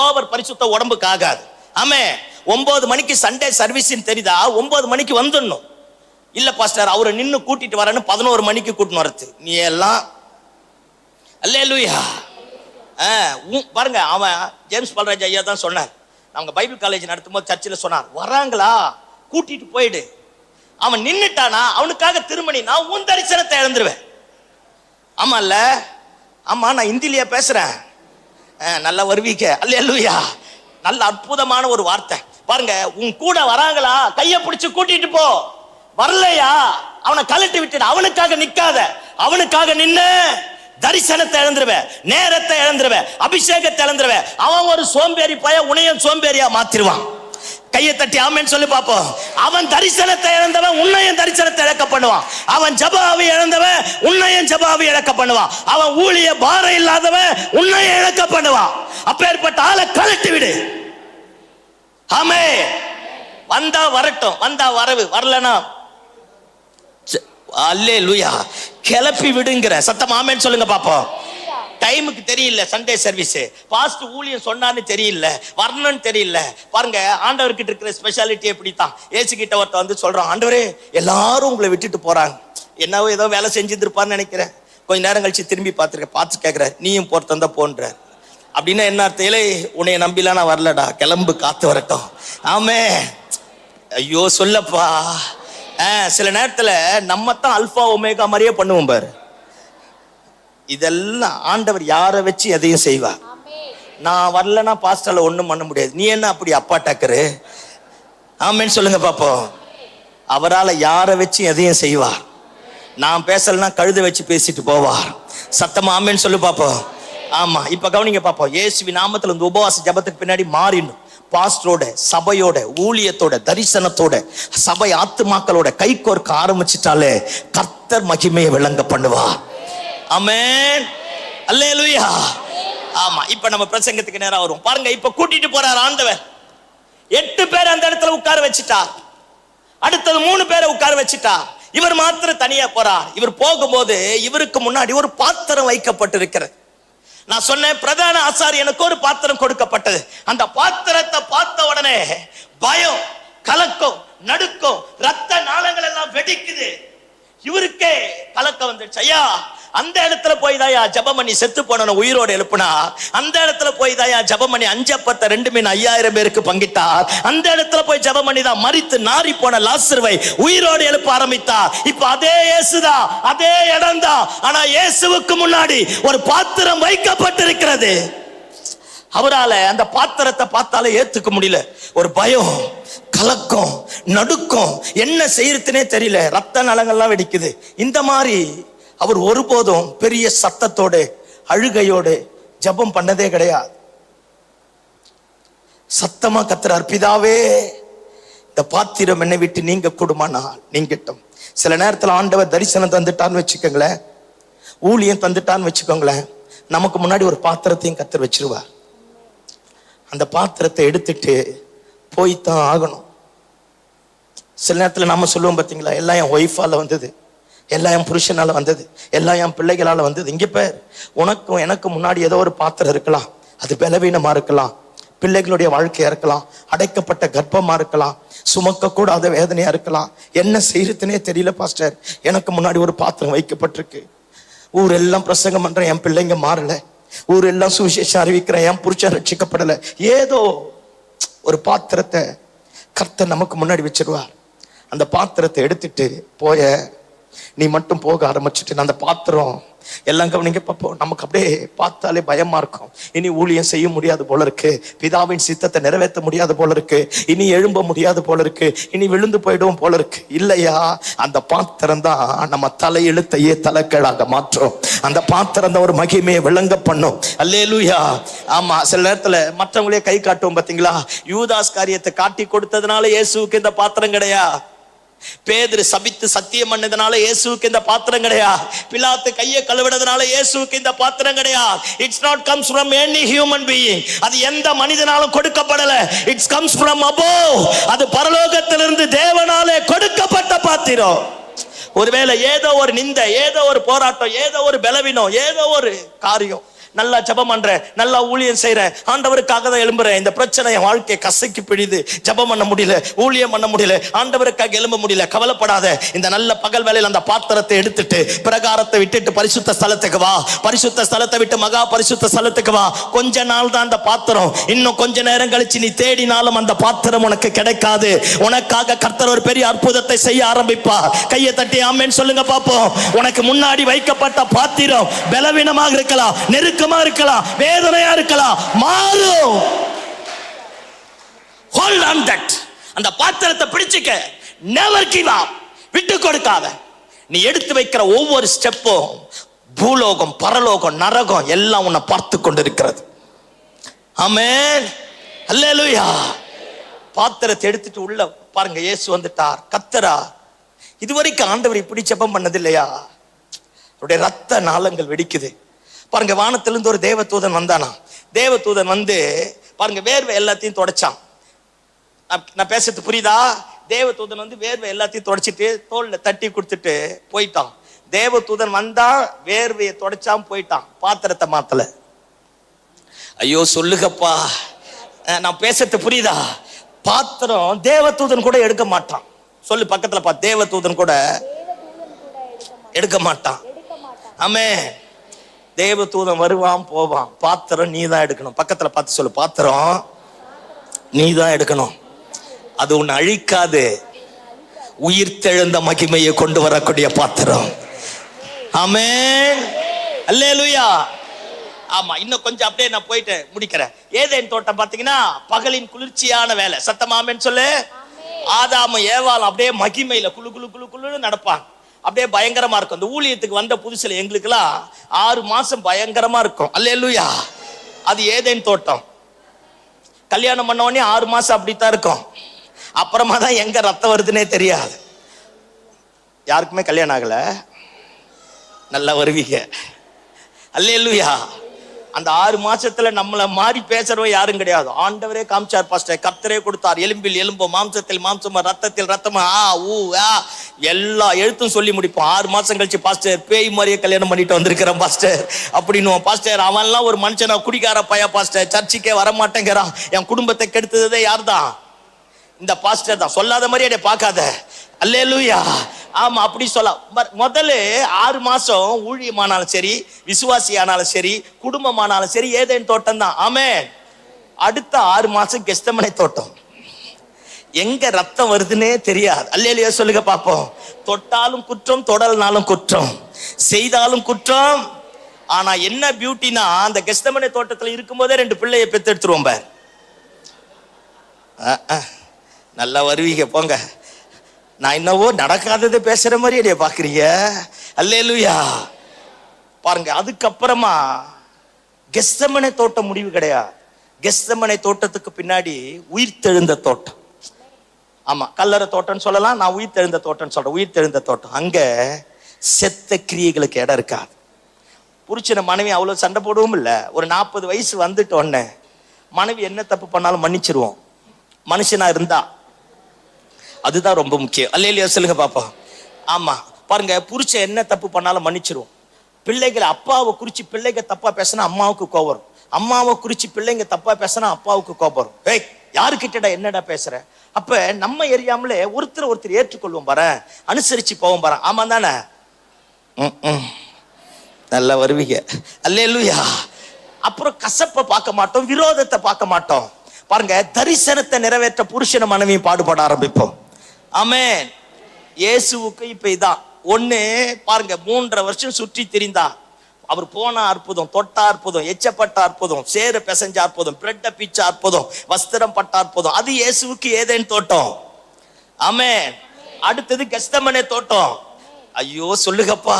ஓவர் பரிசுத்த உடம்புக்கு ஆகாது. ஆமே, 9 மணிக்கு சண்டே சர்வீஸ் தெரியுதா, 9 மணிக்கு வந்துடணும். இல்ல பாஸ்டர், அவரை நின்னு கூட்டிட்டு வரேன்னு 11 மணிக்கு கூட்டின்னு வரது. நீ எல்லாம் அல்லேலூயா. பாருங்க, அவன் ஜேம்ஸ் பால்ராஜ் ஐயா தான் சொன்னார். அவங்க பைபிள் காலேஜ் நடத்தும் போது சர்ச்சில் சொன்னார், வராங்களா கூட்டிட்டு போயிடு, அவன் நின்னுட்டானா அவனுக்காக திருமணி நான் உன் தரிசனத்தை இழந்துருவேன். ஆமா இல்ல? ஆமா, நான் இந்தியிலேயே பேசுறேன். நல்லா வருவீங்க. அல்லேலூயா. நல்ல அற்புதமான ஒரு வார்த்தை பாருங்க. உன் கூட வராங்களா கைய பிடிச்சு கூட்டிட்டு போ. வரலையா அவனை கழட்டி விட்டு, அவனுக்காக நிக்காத. அவனுக்காக நின்ன தரிசனத்தை இழந்துருவேன், நேரத்தை இழந்துருவேன், அபிஷேகத்தை இழந்துருவேன். அவன் ஒரு சோம்பேறி பைய, உன்னையும் சோம்பேறியா மாத்திருவான். கையை தட்டி ஆமென் சொல்லி பாப்போம். அவன் தரிசனத்தை இழந்தவன் உன்னையும் தரிசனத்தை இழக்க பண்ணுவான். அவன் ஜெபாவி இழந்தவன் உன்னையும் ஜெபாவி இழக்க பண்ணுவான். அவன் ஊழிய பாரம் இல்லாதவன் உன்னையும் இழக்க பண்ணுவான். அப்பேற்பட்ட ஆளை கழட்டி விடு. ஆமே, வந்தா வரட்டும், வந்தா வரவு, வரலனா அல்லேலூயா கிளப்பி விடுங்கிற. சத்தம் ஆமென் சொல்லுங்க பாப்போம். டைமுக்கு தெரியல, சண்டே சர்வீஸ் பாஸ்ட் ஊழியம் சொன்னான்னு தெரியல, வரணும்னு தெரியல. பாருங்க, ஆண்டவர்கிட்ட இருக்கிற ஸ்பெஷாலிட்டி எப்படித்தான். ஏசு கிட்ட ஒருத்த வந்து சொல்றான், ஆண்டவரே எல்லாரும் உங்களை விட்டுட்டு போறாங்க, என்னவோ ஏதோ வேலை செஞ்சுருப்பான்னு நினைக்கிறேன். கொஞ்ச நேரம் கழிச்சு திரும்பி பார்த்து கேட்கிறார், நீயும் போறதா போன்ற. அப்படின்னா என்ன அர்த்தம்? உன்னைய நம்பிலாம் நான் வரலடா, கிளம்பு, காத்து வரட்டும். ஆமே, ஐயோ சொல்லப்பா. சில நேரத்துல நம்ம தான் அல்பா ஒமேகா மாதிரியே பண்ணுவோம் பாரு. இதெல்லாம் ஆண்டவர் யாரை வச்சு எதையும் செய்வார். நான் வரலன்னா பாஸ்டர்ல ஒண்ணும் பண்ண முடியாது. நீ என்ன அப்படி அப்பா டக்கரு? ஆமேன்னு சொல்லுங்க பாப்போம். அவரால் யாரை வச்சு எதையும் செய்வார். நான் பேசலன்னா கழுத வச்சு பேசிட்டு போவார். சத்தமா ஆமேன்னு சொல்லு பாப்போம். ஆமா, இப்ப கவனிங்க பாப்போம். இயேசுவி நாமத்துல இந்த உபவாச ஜபத்துக்கு பின்னாடி மாறிடணும். பாஸ்டரோட, சபையோட, ஊழியத்தோட, தரிசனத்தோட, சபை ஆத்துமாக்களோட கை கோர்க்க ஆரம்பிச்சிட்டாலே கர்த்தர் மகிமையை விளங்க பண்ணுவார். ஆமென், அல்லேலூயா. ஆமா, இப்ப நம்ம பிரசங்கத்துக்கு நேரா வரும் பாருங்க. இப்ப கூட்டிட்டு போறார் ஆண்டவர். 8 பேர் அந்த இடத்துல உட்கார வச்சுட்டார். அடுத்தது 3 பேரை உட்கார வச்சுட்டார். இவர் மாத்திரம் தனியா போறார். இவர் போகும்போது இவருக்கு முன்னாடி ஒரு பாத்திரம் வைக்கப்பட்டிருக்கிறது. நான் சொன்னேன், பிரதான ஆசாரியனுக்கு ஒரு பாத்திரம் கொடுக்கப்பட்டது. அந்த பாத்திரத்தை பார்த்த உடனே பயம், கலக்கம், நடுக்கம், ரத்த நாளங்கள் எல்லாம் வெடிக்குது. இவருக்கே கலக்கம் வந்துடுச்சு. ஐயா, அந்த இடத்துல போய் தாயா ஜெபம் பண்ணி செத்து போன உயிரோடு எழுப்புனா, அந்த இடத்துல போய் தாயா ஜெபம் பண்ணி 5 அப்பத்தை 2 மீன் 5000 பேருக்கு பங்கிட்டார். அந்த இடத்துல போய் ஜெபம் பண்ணி தான் மரித்து நாரி போன லாசருவை உயிரோடு எழுப்ப ஆரம்பித்தார். இப்ப அதே இயேசுதான், அதே இடம் தான். ஆனா இயேசுவுக்கு முன்னாடி ஒரு பாத்திரம் வைக்கப்பட்டிருக்கிறது. அவரால அந்த பாத்திரத்தை பார்த்தாலே ஏத்துக்க முடியல. ஒரு பயம், கலக்கம், நடுக்கம், என்ன செய்யறதுனே தெரியல. ரத்த நலங்கள்லாம் வெடிக்குது. இந்த மாதிரி அவர் ஒருபோதும் பெரிய சத்தத்தோட அழுகையோடு ஜெபம் பண்ணதே கிடையாது. சத்தமா கத்துறார், பிதாவே இந்த பாத்திரம் என்னை விட்டு நீங்க கூடுமானால் நீங்கட்டும். சில நேரத்தில் ஆண்டவர் தரிசனம் தந்துட்டான்னு வச்சுக்கோங்களேன், ஊழியம் தந்துட்டான்னு வச்சுக்கோங்களேன், நமக்கு முன்னாடி ஒரு பாத்திரத்தையும் கத்தர் வச்சிருவார். அந்த பாத்திரத்தை எடுத்துட்டு போய்தான் ஆகணும். சில நேரத்தில் நாம சொல்லுவோம் பார்த்தீங்களா, எல்லாம் என் ஒய்ஃபால வந்தது, எல்லாம் என் புருஷனால வந்தது, எல்லாம் என் பிள்ளைகளால வந்தது. இங்க பேர் உனக்கும் எனக்கு முன்னாடி ஏதோ ஒரு பாத்திரம் இருக்கலாம். அது பலவீனமா இருக்கலாம், பிள்ளைகளுடைய வாழ்க்கையா இருக்கலாம், அடைக்கப்பட்ட கர்ப்பமா இருக்கலாம், சுமக்க கூடாத வேதனையா இருக்கலாம். என்ன செய்யறதுனே தெரியல பாஸ்டர், எனக்கு முன்னாடி ஒரு பாத்திரம் வைக்கப்பட்டிருக்கு. ஊரெல்லாம் பிரசங்கம் பண்றேன், என் பிள்ளைங்க மாறல. ஊரெல்லாம் சுவிசேஷம் அறிவிக்கிறேன், என் புருஷன் ரட்சிக்கப்படல. ஏதோ ஒரு பாத்திரத்தை கர்த்தர் நமக்கு முன்னாடி வச்சிருவார். அந்த பாத்திரத்தை எடுத்துட்டு போய நீ மட்டும் போக ஆரம்பிச்சுட்டு அந்த பாத்திரம் எல்லாம் கவனிங்க பார்ப்போம். நமக்கு அப்படியே பார்த்தாலே பயமா இருக்கும். இனி ஊழியம் செய்ய முடியாது போல இருக்கு, பிதாவின் சித்தத்தை நிறைவேற்ற முடியாது போல இருக்கு, இனி எழும்ப முடியாது போல இருக்கு, இனி விழுந்து போயிடும் போல இருக்கு. இல்லையா, அந்த பாத்திரம் தான் நம்ம தலையெழுத்தையே தலைக்கீழாக மாற்றும். அந்த பாத்திரம் தான் ஒரு மகிமையை விளங்க பண்ணும். அல்லேலூயா. ஆமா, சில நேரத்துல மற்றவங்களே கை காட்டுவோம் பாத்தீங்களா. யூதாஸ் காரியத்தை காட்டி கொடுத்ததுனால இயேசுவுக்கு இந்த பாத்திரம் கிடையாது. பேதுரு சபித்து சத்தியம் பண்ணதுனால இயேசுவுக்கு இந்த பாத்திரம் கிடையாது. பிலாத்து கையை கழுவினதுனால இயேசுவுக்கு இந்த பாத்திரம் கிடையாது. It's not comes from any human being. அது எந்த மனிதனாலும் கொடுக்கப்படல. It's comes from above. அது பரலோகத்திலிருந்து தேவனாலே கொடுக்கப்பட்ட பாத்திரம். ஒருவேளை ஏதோ ஒரு நிந்தை, ஏதோ ஒரு போராட்டம், ஏதோ ஒரு பலவீனம், ஏதோ ஒரு காரியம், நல்லா ஜெபம் பண்றேன், நல்லா ஊழியம் செய்யறேன், ஆண்டவருக்காக தான் எழும்புறேன், இந்த பிரச்சனை என் வாழ்க்கையை கசக்கி பிடிது, ஜெபம் பண்ண முடியல, ஊழியம் பண்ண முடியல, ஆண்டவருக்காக எழும்ப முடியல. கவலைப்படாத. இந்த நல்ல பகல் வேளையில் அந்த பாத்திரத்தை எடுத்துட்டு பிரகாரத்தை விட்டுட்டு பரிசுத்த ஸ்தலத்துக்கு வா. பரிசுத்த ஸ்தலத்தை விட்டு மகா பரிசுத்த ஸ்தலத்துக்கு வா. கொஞ்ச நாள் தான் அந்த பாத்திரம். இன்னும் கொஞ்ச நேரம் கழிச்சு நீ தேடினாலும் அந்த பாத்திரம் உனக்கு கிடைக்காது. உனக்காக கர்த்தர் ஒரு பெரிய அற்புதத்தை செய்ய ஆரம்பிப்பா. கையை தட்டி ஆமென் சொல்லுங்க பாப்போம். உனக்கு முன்னாடி வைக்கப்பட்ட பாத்திரம் பலவீனமாக இருக்கலாம், நெருக்கமா இருக்கலாம், வேதனையா இருக்கலாம், மாறும். Hold on that. அந்த பாத்திரத்தை பிடிச்சுக்க. Never give up. விட்டு கொடுக்காத. நீ எடுத்து வைக்கிற ஒவ்வொரு ஸ்டெப்பும் பூலோகம், பரலோகம், நரகம் எல்லாம் உன்னை பார்த்து கொண்டிருக்கிறது. ஆமென், அல்லேலூயா. பாத்திரத்தை எடுத்துட்டு உள்ள பாருங்க, இயேசு வந்துட்டார். கத்தரா இதுவரைக்கும் ஆண்டவர் இப்படி ஜெபம் பண்ணது இல்லையா? அவருடைய ரத்த நாளங்கள் வெடிக்குது பாருங்க. வானத்திலிருந்து ஒரு தேவதூதன் வந்தானா. தேவதூதன் வந்து பாருங்க வேர்வை எல்லாத்தையும் தொடச்சான். நான் பேசுறது புரியுதா? தேவதூதன் வந்து வேர்வை எல்லாத்தையும் தொடச்சிட்டு தோல்ல தட்டி கொடுத்துட்டு போயிட்டான். தேவதூதன் வந்தா வேர்வையை தொடச்சான் போயிட்டான், பாத்திரத்தை மாத்தல. ஐயோ சொல்லுங்கப்பா, நான் பேசுறது புரியுதா? பாத்திரம் தேவதூதன் கூட எடுக்க மாட்டான். சொல்லு பக்கத்துல பா, தேவதூதன் கூட எடுக்க மாட்டான். ஆமே, தேவதூதன் வருவான் போவான், பாத்திரம் நீ தான் எடுக்கணும். பக்கத்துல பார்த்து சொல்லு, பாத்திரம் நீ தான் எடுக்கணும். அது உன்னை அழிக்காது. உயிர்த்தெழுந்த மகிமையை கொண்டு வரக்கூடிய பாத்திரம். ஆமென், அல்லேலூயா. ஆமா, இன்னும் கொஞ்சம் அப்படியே நான் போயிட்டு முடிக்கிறேன். ஏதேன் தோட்டம் பாத்தீங்கன்னா பகலின் குளிர்ச்சியான வேலை. சத்தமாமேன்னு சொல்லு. ஆதாம ஏவாள் அப்படியே மகிமையில குளு குளு குளு குளுன்னு நடப்பாங்க. அப்படியே பயங்கரமா இருக்கும். அந்த ஊழியத்துக்கு வந்த புதுசுல எங்களுக்கு எல்லாம் 6 மாசம் பயங்கரமா இருக்கும். அல்லேலூயா. அது ஏதேன் தோட்டம். கல்யாணம் பண்ண உடனே 6 மாசம் அப்படித்தான் இருக்கும். அப்புறமா தான் எங்க ரத்தம் வருதுன்னே தெரியாது. யாருக்குமே கல்யாணம் ஆகல, நல்லா வருவீங்க. அல்லேலூயா. அந்த 6 மாசத்துல நம்மள மாறி பேசுறவங்க யாரும் கிடையாது. ஆண்டவரே காமிச்சார் பாஸ்டர், கர்த்தரே கொடுத்தார். எலும்பில் எலும்போ, மாம்சத்தில் மாம்சமா, ரத்தத்தில் ரத்தமா, எல்லா எழுத்தும் சொல்லி முடிப்போம். 6 மாசம் கழிச்சு பாஸ்டர் பேய் மாதிரியே கல்யாணம் பண்ணிட்டு வந்திருக்கிறேன் பாஸ்டர் அப்படின்னு. பாஸ்டர் அவன்லாம் ஒரு மனுஷனா, குடிக்கார பையா பாஸ்டர், சர்ச்சுக்கே வரமாட்டேங்கிறான், என் குடும்பத்தை கெடுத்ததே யார் தான்? இந்த பாஸ்டர் தான். சொல்லாத மாதிரி என்னை பார்க்காத. அல்லேலூயா. ஆமா, அப்படி சொல்ல. முதல்ல 6 மாசம் ஊழியமானாலும் சரி, விசுவாசியானாலும் சரி, குடும்பமானாலும் சரி, ஏதேன் தோட்டம் தான். ஆமென். அடுத்த 6 மாசம் கெஸ்தமனை தோட்டம். எங்க ரத்தம் வருதுன்னே தெரியாது. அல்லேலூயா சொல்லுங்க பாப்போம். தொட்டாலும் குற்றம், தொடல்னாலும் குற்றம், செய்தாலும் குற்றம். ஆனா என்ன பியூட்டினா, அந்த கெஸ்தமனை தோட்டத்துல இருக்கும் போதே 2 பிள்ளையை பெத்தெடுத்துருவோம் பார். நல்லா வருவீங்க போங்க. நான் என்னவோ நடக்காததை பேசுற மாதிரி என்னைய பாக்குறீங்க. அல்லேலூயா. பாருங்க, அதுக்கப்புறமா கெஸ்தமனை தோட்டம் முடிவு கிடையாது. கெஸ்தமனை தோட்டத்துக்கு பின்னாடி உயிர்த்தெழுந்த தோட்டம். ஆமா, கல்லறை தோட்டம் சொல்லலாம், நான் உயிர்த்தெழுந்த தோட்டம் சொல்றேன். உயிர்த்தெழுந்த தோட்டம். அங்க செத்த கிரியைகளுக்கு இடம் இருக்காது. புருஷனை மனைவி அவ்வளவு சண்டை போடவும் இல்லை. ஒரு 40 வயசு வந்துட்டோன்னே மனைவி என்ன தப்பு பண்ணாலும் மன்னிச்சிருவோம். மனுஷனா இருந்தா அதுதான் ரொம்ப முக்கியம். அல்லேலூயா சொல்லுங்க பாப்பா. ஆமா, பாருங்க, புருஷன் என்ன தப்பு பண்ணாலும் மன்னிச்சிருவோம். பிள்ளைகளை, அப்பாவை குறிச்சு பிள்ளைங்க தப்பா பேசினா அம்மாவுக்கு கோபம் வரும். அம்மாவை குறிச்சு பிள்ளைங்க தப்பா பேசினா அப்பாவுக்கு கோபம் வரும். ஏய், யாருக்கிட்டடா என்னடா பேசுற? அப்ப நம்ம எரியாமலே ஒருத்தர் ஏற்றுக்கொள்வோம் பாரு, அனுசரிச்சு போவோம் பாரு. ஆமா தானே? நல்லா வருவீங்க. அல்லேலூயா. அப்புறம் கசப்பை பார்க்க மாட்டோம், விரோதத்தை பார்க்க மாட்டோம். பாருங்க, தரிசனத்தை நிறைவேற்ற புருஷன மனைவியும் பாடுபட ஆரம்பிப்போம். ஆமென். இயேசுவுக்கு இப்ப இதான் ஒண்ணு. பாருங்க, 3.5 வருஷம் சுற்றி திரிந்தா. அவர் போனா அற்புதம், தொட்டா அற்புதம், எச்சப்பட்ட அற்புதம், சேறு பிசைஞ்ச அற்புதம், பிரெட்ட பிச்ச அற்புதம், வஸ்திரம் பட்ட அற்புதம். அது இயேசுவுக்கு ஏதேன் தோட்டம். ஆமென். அடுத்தது கெஸ்தமனே தோட்டம். ஐயோ சொல்லுங்கப்பா.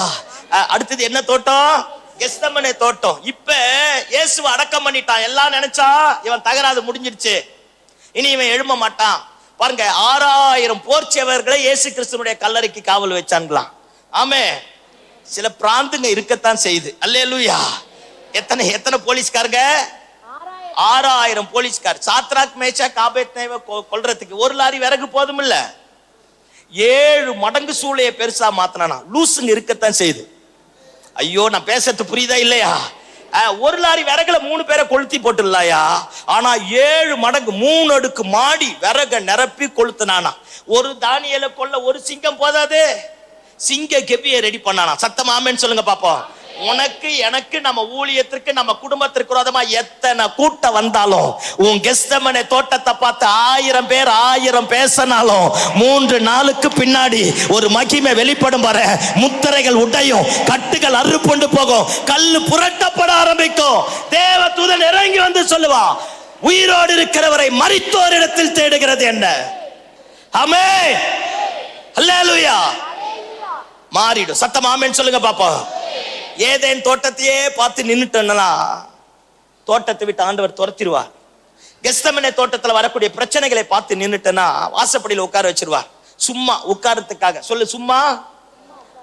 அடுத்தது என்ன தோட்டம்? கெஸ்தமனே தோட்டம். இப்ப இயேசுவை அடக்கம் பண்ணிட்டான். எல்லாம் நினைச்சா இவன் தகராது முடிஞ்சிருச்சு, இனி இவன் எழும்ப மாட்டான். பாருங்க, 6000 போர்ச்சேவர்களை இயேசு கிறிஸ்துனுடைய கல்லறைக்கு காவல் வச்சாங்களாம். ஆமே, சில பிராந்துங்க இருக்கத்தான் செய்யுது. அல்லேலூயா. எத்தனை போலீஸ்காரங்க? 6000 போலீஸ்கார். சாத்ராக், மேஷாக், ஆபேத்நேகோ கொல்றதுக்கு 1 லாரி விறகு போதும் இல்ல, 7 மடங்கு சூளையை பெருசா மாத்தினா லூசுங்க இருக்கத்தான் செய்யுது. ஐயோ, நான் பேசுறது புரியுதா இல்லையா? 1 லாரி விறகுல 3 பேரை கொளுத்தி போட்டுலாயா? ஆனா 7 மடங்கு 3 அடுக்கு மாடி விறக நிரப்பி கொளுத்துனானா. ஒரு தானியலை கொல்ல ஒரு சிங்கம் போதாது, சிங்க கெபியை ரெடி பண்ணானா. சத்தமா ஆமென் சொல்லுங்க பாப்போம். உனக்கு எனக்கு நம்ம ஊழியத்திற்கு நம்ம குடும்பத்திற்கு விரோதமா எத்தனை கூட்டம் வந்தாலும், உன் கெஸ்தமனே தோட்டத்தை பார்த்து 1000 பேர் 1000 பேசினாலும் 3 நாளுக்கு பின்னாடி ஒரு மகிமை வெளிப்படும் வர முத்திரைகள் உடையும், கட்டுகள் அறுப்புண்டு போகும், கல்லு புரட்டப்பட ஆரம்பிக்கும். தேவ தூதன் இறங்கி வந்து சொல்லுவா, உயிரோடு இருக்கிறவரை மரித்தோர் இடத்தில் தேடுகிறது என்ன. ஆமென். அல்லேலூயா. மாறிடும். சத்தமா ஆமென் சொல்லுங்க பாப்பா. ஏதேன் தோட்டத்தையே பார்த்து நின்னுட்டோம்னா தோட்டத்தை விட்டு ஆண்டவர் துரத்திடுவார். கெஸ்தமனே தோட்டத்துல வரக்கூடிய பிரச்சனைகளை பார்த்து நின்னுட்டேன்னா வாசப்படியில் உட்கார வச்சிருவார். சும்மா உட்காரத்துக்காக. சொல்லு, சும்மா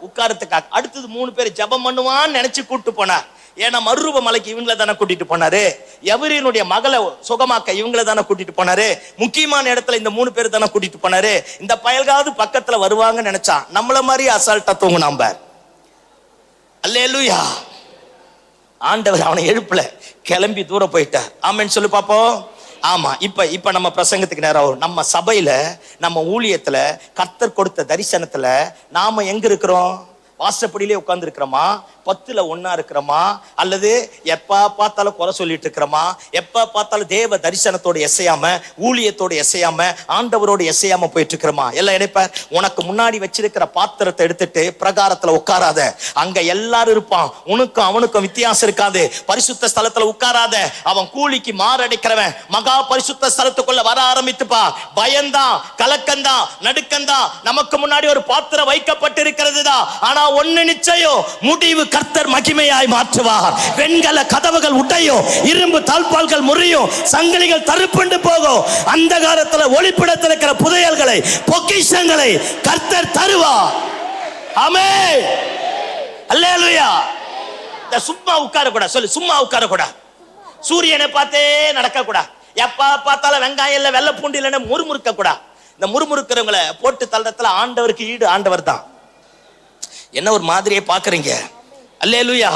உட்காரத்துக்காக. அடுத்தது 3 பேர் ஜெபம் பண்ணுவான்னு நினைச்சு கூட்டு போனார். ஏன்னா மறுரூப மலைக்கு இவங்களை தானே கூட்டிட்டு போனாரு. எவரினுடைய மகளை சுகமாக்க இவங்களை தானே கூட்டிட்டு போனாரு. முக்கியமான இடத்துல இந்த 3 பேர் தானே கூட்டிட்டு போனாரு. இந்த பயல்காவது பக்கத்துல வருவாங்கன்னு நினைச்சான். நம்மள மாதிரி அசால்ட்டா தூங்குனாம் பார். அல்லேலூயா. ஆண்டவர் அவனை எழுப்பல, கிளம்பி தூரம் போயிட்டார். ஆமென் சொல்லு பாப்போம். ஆமா, இப்ப நம்ம பிரசங்கத்துக்கு நேரம் வரும். நம்ம சபையில, நம்ம ஊழியத்துல, கர்த்தர் கொடுத்த தரிசனத்துல நாம எங்க இருக்கிறோம்? வாசப்படியிலே உட்கார்ந்து இருக்கிறோமா? 10ல் 1 இருக்கிறோமா, அல்லது எப்ப பார்த்தாலும் குறை சொல்லிட்டு இருக்கிறோமா, எப்ப பார்த்தாலும் தேவ தரிசனத்தோடு எசையாம, ஊழியத்தோடு எசையாம, ஆண்டவரோடு எசையாம போயிட்டு இருக்கிறோமா? எல்லாம் நினைப்பார், உனக்கு முன்னாடி வச்சிருக்கிற பாத்திரத்தை எடுத்துட்டு பிரகாரத்துல உட்காராத, அங்க எல்லாரும் இருப்பான், உனக்கும் அவனுக்கும் வித்தியாசம் இருக்காது. பரிசுத்த ஸ்தலத்துல உட்காராத, அவன் கூலிக்கு மாரடைக்கிறவன் மகா பரிசுத்த ஸ்தலத்துக்குள்ள வர ஆரம்பித்துப்பா. பயந்தான், கலக்கந்தான், நடுக்கந்தான். நமக்கு முன்னாடி ஒரு பாத்திரம் வைக்கப்பட்டிருக்கிறதுதான். ஆனா ஒண்ணு நிச்சயம், முடிவு கர்த்தர் மகிமையாய் மாற்றுவார். வெண்கல கதவுகள் உடையும், இரும்பு தாழ்பால்கள் முறியும், சங்கிலிகள் தருப்புண்டு போகும். அந்தகாரத்துல ஒளிப்பிடத்தில் இருக்கிற புதையல்களை, பொக்கிஷங்களை கர்த்தர் தருவார். ஆமென், அல்லேலூயா. சும்மா உட்கார கூட சொல்லு, சும்மா உட்கார கூட. சூரியனை பார்த்தே நடக்க கூட. எப்ப பார்த்தாலும் வெங்காயம் இல்ல, வெள்ளை பூண்டு இல்லைன்னு முறுமுறுக்க கூட. இந்த முறுமுறுக்கிறவங்களை போட்டு தள்ளத்துல ஆண்டவருக்கு ஈடு ஆண்டவர் தான். என்ன ஒரு மாதிரியே பாக்குறீங்க? அல்லேலூயா.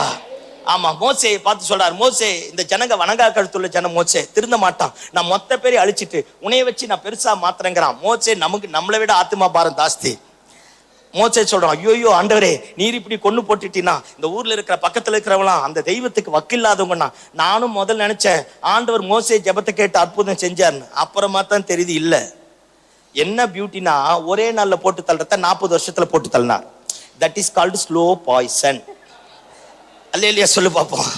ஆமா, மோசேயை பார்த்து சொல்றாரு, மோசே, இந்த ஜனங்க வணங்கா கழுத்துள்ள ஜனம், மோசே திருந்த மாட்டான், நான் மொத்த பேரை அழிச்சிட்டு உன்னைய வச்சு நான் பெருசா மாத்திரங்கிறான். மோசே நமக்கு நம்மளை விட ஆத்மா பாரம் ஜாஸ்தி. மோசே சொல்றான், ஐயோ ஆண்டவரே, நீர் இப்படி கொண்டு போட்டுட்டீன்னா இந்த ஊர்ல இருக்கிற பக்கத்துல இருக்கிறவங்களாம் அந்த தெய்வத்துக்கு வக்கில்லாதவங்கன்னா. நானும் முதல் நினைச்சேன் ஆண்டவர் மோசே ஜெபத்தை கேட்டு அற்புதம் செஞ்சாருன்னு. அப்புறமா தான் தெரியுது இல்ல. என்ன பியூட்டினா, ஒரே நாள்ல போட்டு தள்ளுறத 40 வருஷத்துல போட்டு தள்ளினார். That is called slow poison. அல்லேலூயா சொல்லு பாப்போம்.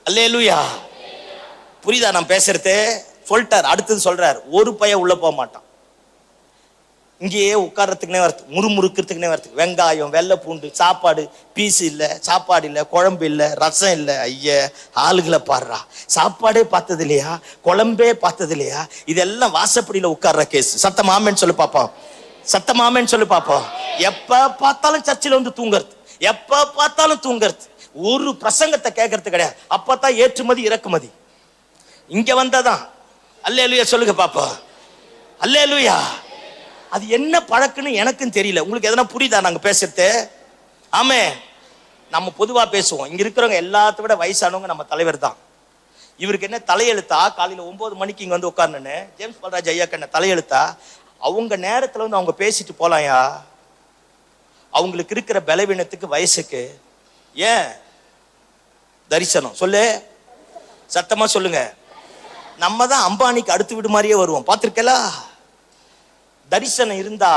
அல்லேலூயா. புரியுதா நான் பேசுறது? சொல்லிட்டார். அடுத்தது சொல்றார், ஒரு பையன் உள்ள போக மாட்டான். இங்கேயே உட்கார்றதுக்குனே வருது, முறுமுறுக்கிறதுக்குனே வருது. வெங்காயம், வெள்ளை பூண்டு, சாப்பாடு பீஸ் இல்லை, சாப்பாடு இல்லை, குழம்பு இல்லை, ரசம் இல்லை. ஐய, ஆளுகளை பாடுறா, சாப்பாடே பார்த்தது இல்லையா, குழம்பே பார்த்தது இல்லையா? இதெல்லாம் வாசப்படியில உட்கார்ற கேஸ். சத்தமாமேன்னு சொல்லு பாப்போம், சத்தமாமேன்னு சொல்லு பாப்போம். எப்ப பார்த்தாலும் சர்ச்சில் வந்து தூங்குறது, எப்ப பார்த்தாலும் தூங்குறது, ஒரு பிரசங்கத்தை கேட்கறது கிடையாது. அப்பதான் ஏற்றுமதி இறக்குமதி. இங்க வந்தாதான். அல்லேலூயா சொல்லுங்க பாப்போம். அல்லேலூயா. அது என்ன பழக்குன்னு எனக்கும் தெரியல. உங்களுக்கு எதனா புரியுதா நாங்க பேசுறது? ஆமே, நம்ம பொதுவா பேசுவோம். இங்க இருக்கிறவங்க எல்லாத்த விட வயசானவங்க நம்ம தலைவர் தான். இவருக்கு என்ன தலையெழுத்தா? காலையில 9 மணிக்கு இங்க வந்து உட்கார்னு ஜேம்ஸ் பால்ராஜ் ஐயாக்கு என்ன தலையெழுத்தா? அவங்க நேரத்துல வந்து அவங்க பேசிட்டு போலாம்யா. அவங்களுக்கு இருக்கிற பலவீனத்துக்கு, வயசுக்கு. ஏன் தரிசனம் சொல்லு, சத்தமா சொல்லுங்க. நம்ம தான் அம்பானிக்கு அடுத்து விடு மாதிரியே வருவோம். பார்த்திருக்கலா? தரிசனம் இருந்தா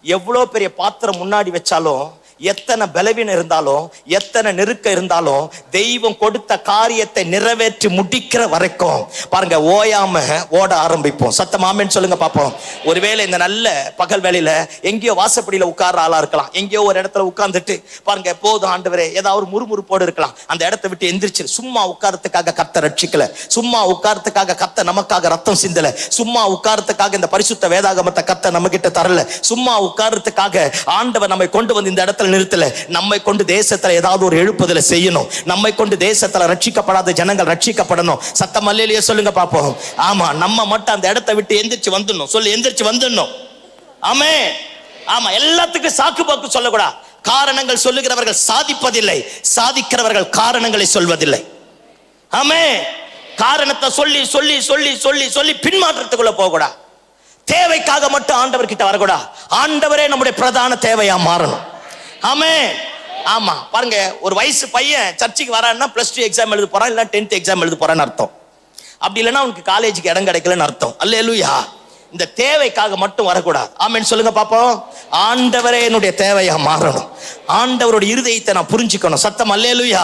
எவ்வளவு பெரிய பாத்திரம் முன்னாடி வச்சாலும், எத்தனை பலவீனம் இருந்தாலும், எத்தனை நெருக்கம் இருந்தாலும், தெய்வம் கொடுத்த காரியத்தை நிறைவேற்றி முடிக்கிற வரைக்கும் பாருங்க ஓயாம ஓட ஆரம்பிப்போம். சத்தமாமேன்னு சொல்லுங்க பாப்போம். ஒருவேளை இந்த நல்ல பகல் வேளையில எங்கேயோ வாசப்படியில உட்கார்ற ஆளா இருக்கலாம். எங்கேயோ ஒரு இடத்துல உட்கார்ந்துட்டு பாருங்க, போதும் ஆண்டவரே, ஏதாவது ஒரு முறுமுறுப்போடு இருக்கலாம். அந்த இடத்தை விட்டு எந்திரிச்சு சும்மா உட்காரத்துக்காக கத்த ரட்சிக்கல, சும்மா உட்காரத்துக்காக கத்த நமக்காக ரத்தம் சிந்தல, சும்மா உட்காரத்துக்காக இந்த பரிசுத்த வேதாகமத்தை கத்த நம்ம கிட்ட தரல, சும்மா உட்காரத்துக்காக ஆண்டவர் நம்மை கொண்டு வந்து இந்த இடத்துல நிறுத்தல. நம்மை கொண்டு தேசத்துல ஏதாவது ஒரு எழுப்புதலை செய்யணும். நம்மை கொண்டு தேசத்துல ரட்சிக்கப்படாத ஜனங்கள் ரட்சிக்கப்படணும். சத்தம் அல்லேலூயா சொல்லுங்க பாப்போம். ஆமா, நம்ம மட்டும் அந்த இடத்தை விட்டு எந்திரிச்சு வந்துடணும். சொல்லு, எந்திரிச்சு வந்துடணும். ஆமே, ஆமா. எல்லாத்துக்கும் சாக்கு போக்கு சொல்லக்கூடாது. காரணங்கள் சொல்லுகிறவர்கள் சாதிப்பதில்லை, சாதிக்கிறவர்கள் காரணங்களை சொல்வதில்லை. ஆமே, காரணத்தை சொல்லி சொல்லி சொல்லி சொல்லி சொல்லி பின்மாற்றத்துக்குள்ள போகக்கூடாது. தேவைக்காக மட்டும் ஆண்டவர் கிட்ட வரக்கூடாது. ஆண்டவரே நம்முடைய பிரதான தேவையா மாறணும். ஆமே, ஆமா. பாருங்க, ஒரு வயசு பையன் சர்ச்சுக்கு வரான்னா +2 எக்ஸாம் எழுத போறான், இல்ல 10th எக்ஸாம் எழுத போறான்னு அர்த்தம். அப்படி இல்லைன்னா அவனுக்கு காலேஜுக்கு இடம் கிடைக்கலன்னு அர்த்தம். அல்லேலூயா. இந்த தேவைக்காக மட்டும் வரக்கூடாது. ஆமென் சொல்லுங்க பாப்போம். ஆண்டவரே என்னுடைய தேவையா மாறணும். ஆண்டவருடைய இருதயத்தை நான் புரிஞ்சுக்கணும். சத்தம் அல்லேலூயா.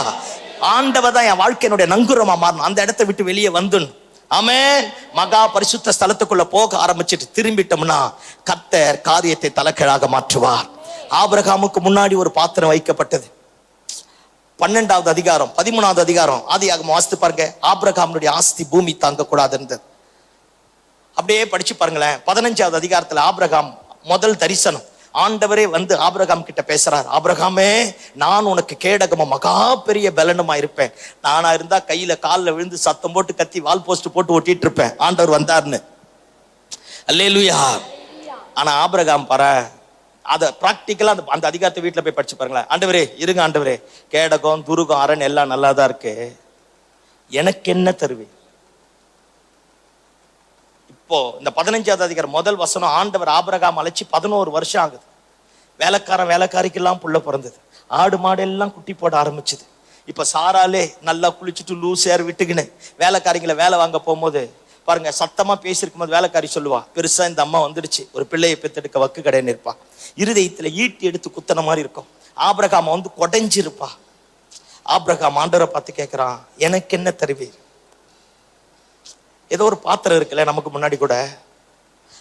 ஆண்டவர் தான் என் வாழ்க்கையினுடைய நங்குரமா மாறணும். அந்த இடத்தை விட்டு வெளியே வந்துடணும். ஆமென். மகா பரிசுத்த ஸ்தலத்துக்குள்ள போக ஆரம்பிச்சுட்டு திரும்பிட்டோம்னா கர்த்தர் காரியத்தை தலைகீழாக மாற்றுவார். ஆபிரகாமுக்கு முன்னாடி ஒரு பாத்திரம் வைக்கப்பட்டது. 12வது அதிகாரம் 13வது அதிகாரம் ஆதியாகமம் வாசித்து பாருங்க. ஆபிரகாமுடைய ஆஸ்தி பூமி தாங்க கூடாது இருந்தது. அப்படியே படிச்சு பாருங்களேன். 15வது அதிகாரத்துல ஆபிரகாம் முதல் தரிசனம். ஆண்டவரே வந்து ஆபிரகாம் கிட்ட பேசுறார். ஆபிரகாமே, நான் உனக்கு கேடகமா மகா பெரிய பலனுமா இருப்பேன். நானா இருந்தா கையில காலில் விழுந்து சத்தம் போட்டு கத்தி வால் போஸ்ட் போட்டு ஒட்டிட்டு இருப்பேன் ஆண்டவர் வந்தார்னு. அல்லேலூயா. ஆனா ஆபிரகாம் பாரு, அதை பிராக்டிக்கலா அந்த அதிகாரத்தை வீட்டுல போய் படிச்சு பாருங்களேன். ஆண்டவரே இருங்க ஆண்டவரே, கேடகம் துருகம் அரண் எல்லாம் நல்லாதான் இருக்கு, எனக்கு என்ன தருவே? இப்போ இந்த 15வது அதிகாரம் முதல் வசனம், ஆண்டவர் ஆபிரகாம் அழைச்சி 11 வருஷம் ஆகுது. வேலைக்காரன் வேலைக்காரிக்கெல்லாம் புள்ள பிறந்தது. ஆடு மாடு எல்லாம் குட்டி போட ஆரம்பிச்சுது. இப்ப சாராலே நல்லா குளிச்சுட்டு லூசேர் விட்டுக்கின்னு வேலைக்காரிங்களை வேலை வாங்க போகும்போது பாருங்க, சத்தமா பேசியிருக்கும் போது வேலைக்காரி சொல்லுவா, பெருசா இந்த அம்மா வந்துடுச்சு, ஒரு பிள்ளையை பெத்தெடுக்க வக்கு கடைன்னு இருப்பா. இருதயத்துல ஈட்டி எடுத்து குத்தன மாதிரி இருக்கும். ஆபிரகாம் வந்து கொடைஞ்சிருப்பா. ஆபிரகாம் ஆண்டவரை பார்த்து கேட்கிறான், எனக்கு என்ன தருவீர்? ஏதோ ஒரு பாத்திரம் இருக்குல்ல நமக்கு முன்னாடி கூட,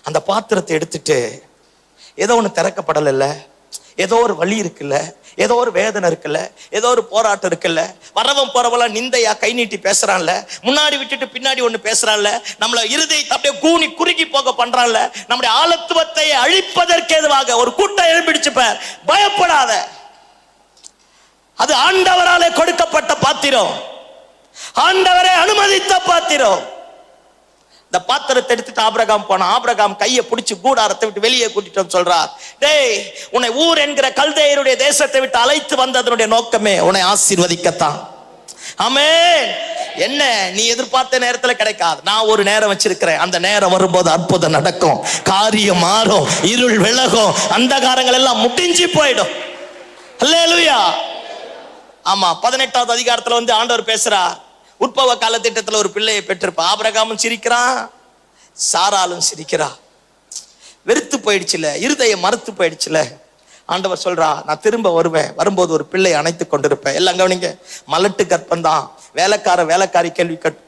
அந்த பாத்திரத்தை எடுத்துட்டு ஏதோ ஒண்ணு திறக்கப்படல, ஏதோ ஒரு வலி இருக்குல்ல, ஏதோ ஒரு வேதனை இருக்குல்ல, ஏதோ ஒரு போராட்டம் இருக்குல்ல, வரவன் போறவெல்லாம் நிந்தையா கை நீட்டி பேசுறான்ல, முன்னாடி விட்டுட்டு பின்னாடி ஒண்ணு பேசுறான்ல, நம்மள இருதயத்தை அப்படியே கூனி குறுகி போக பண்றான்ல, நம்முடைய ஆழத்துவத்தை அழிப்பதற்கு எதுவாக ஒரு கூட்டம் எழுப்பிடுச்சு. பயப்படாத, அது ஆண்டவராலே கொடுக்கப்பட்ட பாத்திரம், ஆண்டவரே அனுமதித்த பாத்திரம். இந்த பாத்திரத்தை எடுத்துட்டு ஆபிரகாம் போனா. ஆபிரகாம் கையை பிடிச்சு கூடாரத்தை விட்டு வெளியே கூட்டிட்டு சொல்றார், டேய், உன்னை ஊர் என்கிற கல்தேயருடைய தேசத்தை விட்டு அழைத்து வந்ததனுடைய நோக்கமே உன்னை ஆசீர்வதிக்கத்தான். ஆமென். என்ன நீ எதிர்பார்த்த நேரத்துல கிடைக்காது, நான் ஒரு நேரம் வச்சிருக்கிறேன். அந்த நேரம் வரும்போது அற்புதம் நடக்கும், காரியம் மாறும், இருள் விலகும், அந்தகாரங்கள் எல்லாம் முடிஞ்சு போயிடும். அல்லேலூயா. ஆமா, 18வது அதிகாரத்துல வந்து ஆண்டவர் பேசுறார். உற்பவ கால திட்டத்துல ஒரு பிள்ளையை பெற்றிருப்பா. ஆபிரகாமும் சிரிக்கிறான், சாராலும் சிரிக்கிறா. வெறுத்து போயிடுச்சுல, இருதயம் மறுத்து போயிடுச்சுல. ஆண்டவர் சொல்றா, நான் திரும்ப வருவேன், வரும்போது ஒரு பிள்ளை அணைத்து கொண்டிருப்பேன். எல்லாம் கவனிங்க, மலட்டு கற்பம் தான். வேலைக்காரி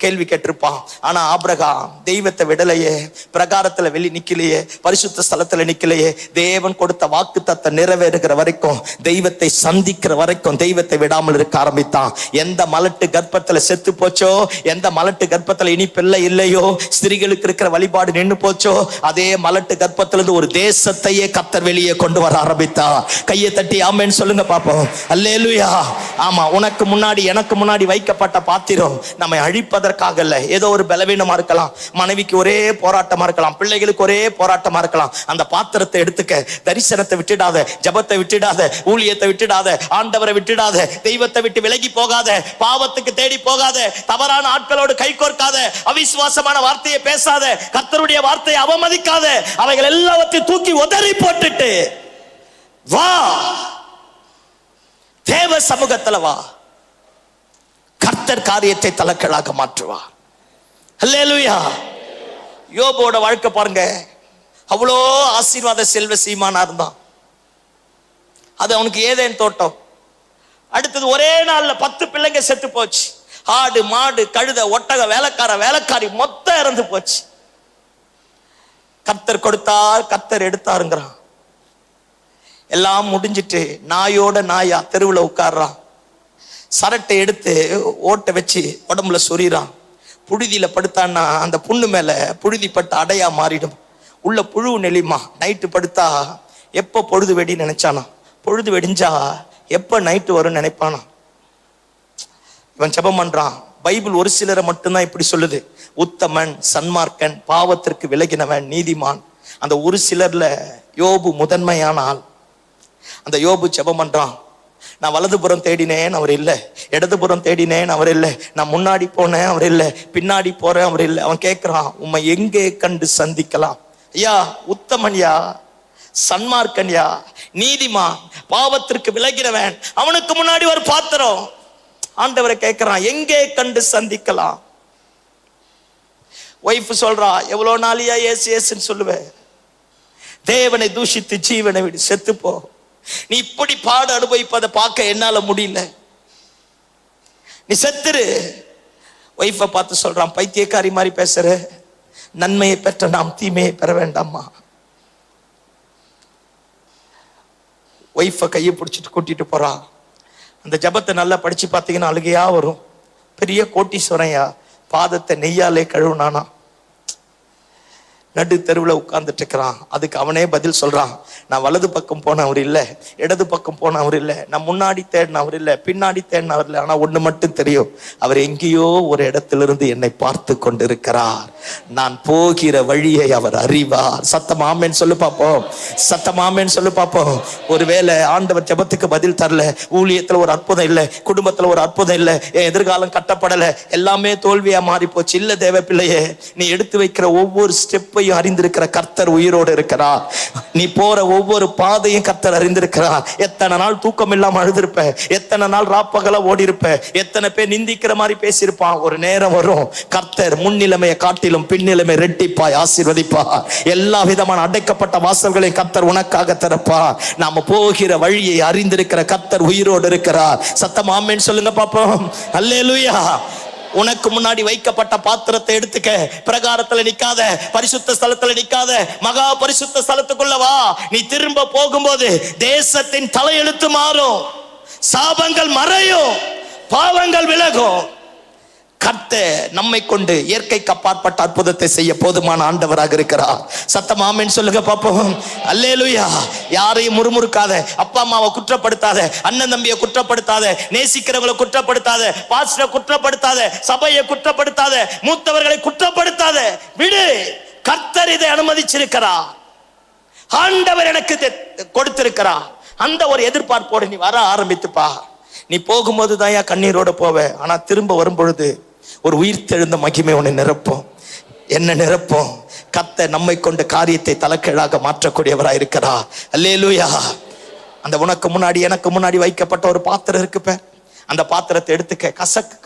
கேள்வி கேட்டிருப்பான். ஆனா ஆபிரகாம் தெய்வத்தை விடலையே, பிரகாரத்துல வெளி நிக்கலையே, பரிசுத்த ஸ்தலத்துல நிக்கலையே. தேவன் கொடுத்த வாக்கு தத்த நிறைவேறுகிற வரைக்கும், தெய்வத்தை சந்திக்கிற வரைக்கும் தெய்வத்தை விடாமல் இருக்க ஆரம்பித்தான். எந்த மலட்டு கர்ப்பத்துல செத்து போச்சோ, எந்த மலட்டு கர்ப்பத்துல இனி பிள்ளை இல்லையோ, ஸ்திரீகளுக்கு இருக்கிற வழிபாடு நின்று போச்சோ, அதே மலட்டு கர்ப்பத்திலிருந்து ஒரு தேசத்தையே கர்த்தர் வெளியே கொண்டு வர ஆரம்பித்தா. கையை தட்டி ஆமென் சொல்லுங்க பாப்போம். அல்லேலூயா. ஆமா, உனக்கு முன்னாடி எனக்கு முன்னாடி வைக்கப்பட்ட பாத்திரம் நம்மை அழிப்பதற்காக அல்ல. ஏதோ ஒரு பலவீனமா இருக்கலாம், மனைவிக்கு ஒரே போராட்டமா இருக்கலாம், பிள்ளைகளுக்கு ஒரே போராட்டமா இருக்கலாம். அந்த பாத்திரத்தை எடுத்துக்க. தரிசனத்தை விட்டுடாத, ஜபத்தை விட்டுடாத, ஊழியத்தை விட்டுடாத, ஆண்டவரை விட்டுடாத, தெய்வத்தை விட்டு விலகி போகாத, பாவத்துக்கு தேடி போகாத, தவறான ஆட்களோடு கை கோர்க்காத, அவிசுவாசமான வார்த்தையை பேசாத, கர்த்தருடைய வார்த்தையை அவமதிக்காத, அவைகள் எல்லாவற்றையும் தூக்கி உதறி போட்டுட்டு வா, தேவ சமூகத்துல வா. கர்த்தர் காரியத்தை தலைக்கீழாக மாற்றுவார். அல்லேலூயா. யோபோட வாழ்க்கை பாருங்க, அவ்வளோ ஆசீர்வாத செல்வ சீமானா இருந்தான். அது அவனுக்கு ஏதேன் தோட்டம். அடுத்தது ஒரே நாள்ல 10 பிள்ளைங்க செத்து போச்சு. ஆடு மாடு கழுத ஒட்டக வேலைக்காரி மொத்தம் இறந்து போச்சு. கர்த்தர் கொடுத்தார், கர்த்தர் எடுத்தாருங்கிறான். எல்லாம் முடிஞ்சிட்டு நாயோட நாயா தெருவில் உட்கார்றான். சரட்டை எடுத்து ஓட்டை வச்சு உடம்புல சொறிறான். புழுதியில படுத்தான்னா அந்த புண்ணு மேல புழுதி பட்டு அடையா மாறிடும். உள்ள புழு நெளிமா. நைட்டு படுத்தா எப்ப பொழுது வெடி நினைச்சானா, பொழுது வெடிஞ்சா எப்ப நைட்டு வரும் நினைப்பானா. இவன் ஜெபம் பண்றான். பைபிள் ஒரு சிலரை மட்டும்தான் இப்படி சொல்லுது, உத்தமன், சன்மார்க்கன், பாவத்திற்கு விலகினவன், நீதிமான். அந்த ஒரு சிலர்ல யோபு முதன்மையான ஆள். அந்த யோபு ஜெபம் பண்றான், நான் வலதுபுறம் தேடினேன், அவர் இல்லை. இடதுபுறம் தேடினேன், அவர் இல்லை. நான் முன்னாடி போனேன், அவர் இல்லை. பின்னாடி போறேன், அவர் இல்லை. அவன் கேட்கிறான், உம்மை எங்கே கண்டு சந்திக்கலாம்? ஐயா, உத்தமன்யா, சன்மார்க்கன்யா, நீதிமான், பாவத்திற்கு விலகிறவன், அவனுக்கு முன்னாடி ஒரு பாத்திரம். ஆண்டவரை கேட்கிறான், எங்கே கண்டு சந்திக்கலாம்? ஒய்ஃப் சொல்றா, எவ்வளவு நாளியா ஏசு ஏசுன்னு சொல்லுவேன், தேவனை தூஷித்து ஜீவனை விடு, செத்துப்போ. நீ இப்படி பாடு அனுபவிப்பதை பார்க்க என்னால முடியல, நீ செத்துரு. ஒய்ஃபை பார்த்து சொல்றான், பைத்தியக்காரி மாதிரி பேசுற, நன்மையை பெற்ற நாம் தீமையை பெற வேண்டாமா? ஒய்ஃபை கையை பிடிச்சிட்டு கூட்டிட்டு போறான். அந்த ஜபத்தை நல்லா படிச்சு பார்த்தீங்கன்னா அழுகையா வரும். பெரிய கோட்டீஸ்வரையா பாதத்தை நெய்யாலே கழுவுனானா. நடு தெருவில் உட்கார்ந்துட்டு இருக்கிறான். அதுக்கு அவனே பதில் சொல்றான், நான் வலது பக்கம் போன அவர் இல்லை, இடது பக்கம் போன அவர் இல்லை, நான் முன்னாடி தேடின அவர் இல்லை, பின்னாடி தேடின அவர் இல்லை. ஆனா ஒண்ணு மட்டும் தெரியும், அவர் எங்கேயோ ஒரு இடத்திலிருந்து என்னை பார்த்து கொண்டிருக்கிறார். நான் போகிற வழியை அவர் அறிவார். சத்தமாமேன்னு சொல்லு பார்ப்போம், சத்தமாமேன்னு சொல்லு பார்ப்போம். ஒருவேளை ஆண்டவர் ஜெபத்துக்கு பதில் தரல, ஊழியத்துல ஒரு அற்புதம் இல்லை, குடும்பத்துல ஒரு அற்புதம் இல்லை, என் எதிர்காலம் கட்டப்படலை, எல்லாமே தோல்வியா மாறி போச்சு. இல்ல தேவ பிள்ளையே, நீ எடுத்து வைக்கிற ஒவ்வொரு ஸ்டெப்பையும் இருப்பையும் அறிந்திருக்கிற கர்த்தர் உயிரோடு இருக்கிறார். நீ போற ஒவ்வொரு பாதையும் கர்த்தர் அறிந்திருக்கிறார். எத்தனை நாள் தூக்கம் இல்லாம அழுதிருப்ப, எத்தனை நாள் ராப்பகல ஓடி இருப்ப, எத்தனை பேர் நிந்திக்கிற மாதிரி பேசியிருப்பான். ஒரு நேரம் வரும், கர்த்தர் முன்னிலைமையை காட்டிலும் பின்னிலைமை ரெட்டிப்பாய் ஆசீர்வதிப்பா. எல்லா விதமான அடைக்கப்பட்ட வாசல்களை கர்த்தர் உனக்காக திறப்பா. நாம போகிற வழியை அறிந்திருக்கிற கர்த்தர் உயிரோடு இருக்கிறார். சத்தம் ஆமென் சொல்லுங்க பாப்போம். அல்லேலூயா. உனக்கு முன்னாடி வைக்கப்பட்ட பாத்திரத்தை எடுத்துக்க. பிரகாரத்துல நிக்காத, பரிசுத்த ஸ்தலத்துல நிக்காத, மகா பரிசுத்த ஸ்தலத்துக்குள்ள வா. நீ திரும்ப போகும்போது தேசத்தின் தலையெழுத்து மாறும், சாபங்கள் மறையும், பாவங்கள் விலகும். கர்த்தர் நம்மை கொண்டு இயற்கைக்கு அப்பாற்பட்ட அற்புதத்தை செய்ய போதுமான ஆண்டவராக இருக்கிறார். சத்தம் ஆமென் சொல்லுங்க பாப்போம். அல்லேலூயா. யாரையும் முறுமுறுக்காத, அப்பா அம்மாவை குற்றப்படுத்தாத, அண்ணன் தம்பியை குற்றப்படுத்தாத, நேசிக்கிறவங்களை குற்றப்படுத்தாத, பாஸ்டரை குற்றப்படுத்தாத, சபையை குற்றப்படுத்தாத, மூத்தவர்களை குற்றப்படுத்தாத. விடு. கர்த்தர் இதை அனுமதிச்சிருக்கிறார். ஆண்டவர் எனக்கு கொடுத்திருக்கிறார். அந்த ஒரு எதிர்பார்ப்போடு நீ வர ஆரம்பித்துப்பா. நீ போகும்போது தான் கண்ணீரோட போவ. ஆனா திரும்ப வரும் பொழுது ஒரு உயிர்த்தெழுந்த மகிமை உன்னை நிரப்பும். என்ன நிரப்பும்? கர்த்தர் நம்மை கொண்டு காரியத்தை தலைக்கீழாக மாற்றக்கூடியவராய் இருக்கிறார். அல்லேலூயா. அந்த உனக்கு முன்னாடி எனக்கு முன்னாடி வைக்கப்பட்ட ஒரு பாத்திரம் இருக்குப்ப, அந்த பாத்திரத்தை எடுத்துக்க.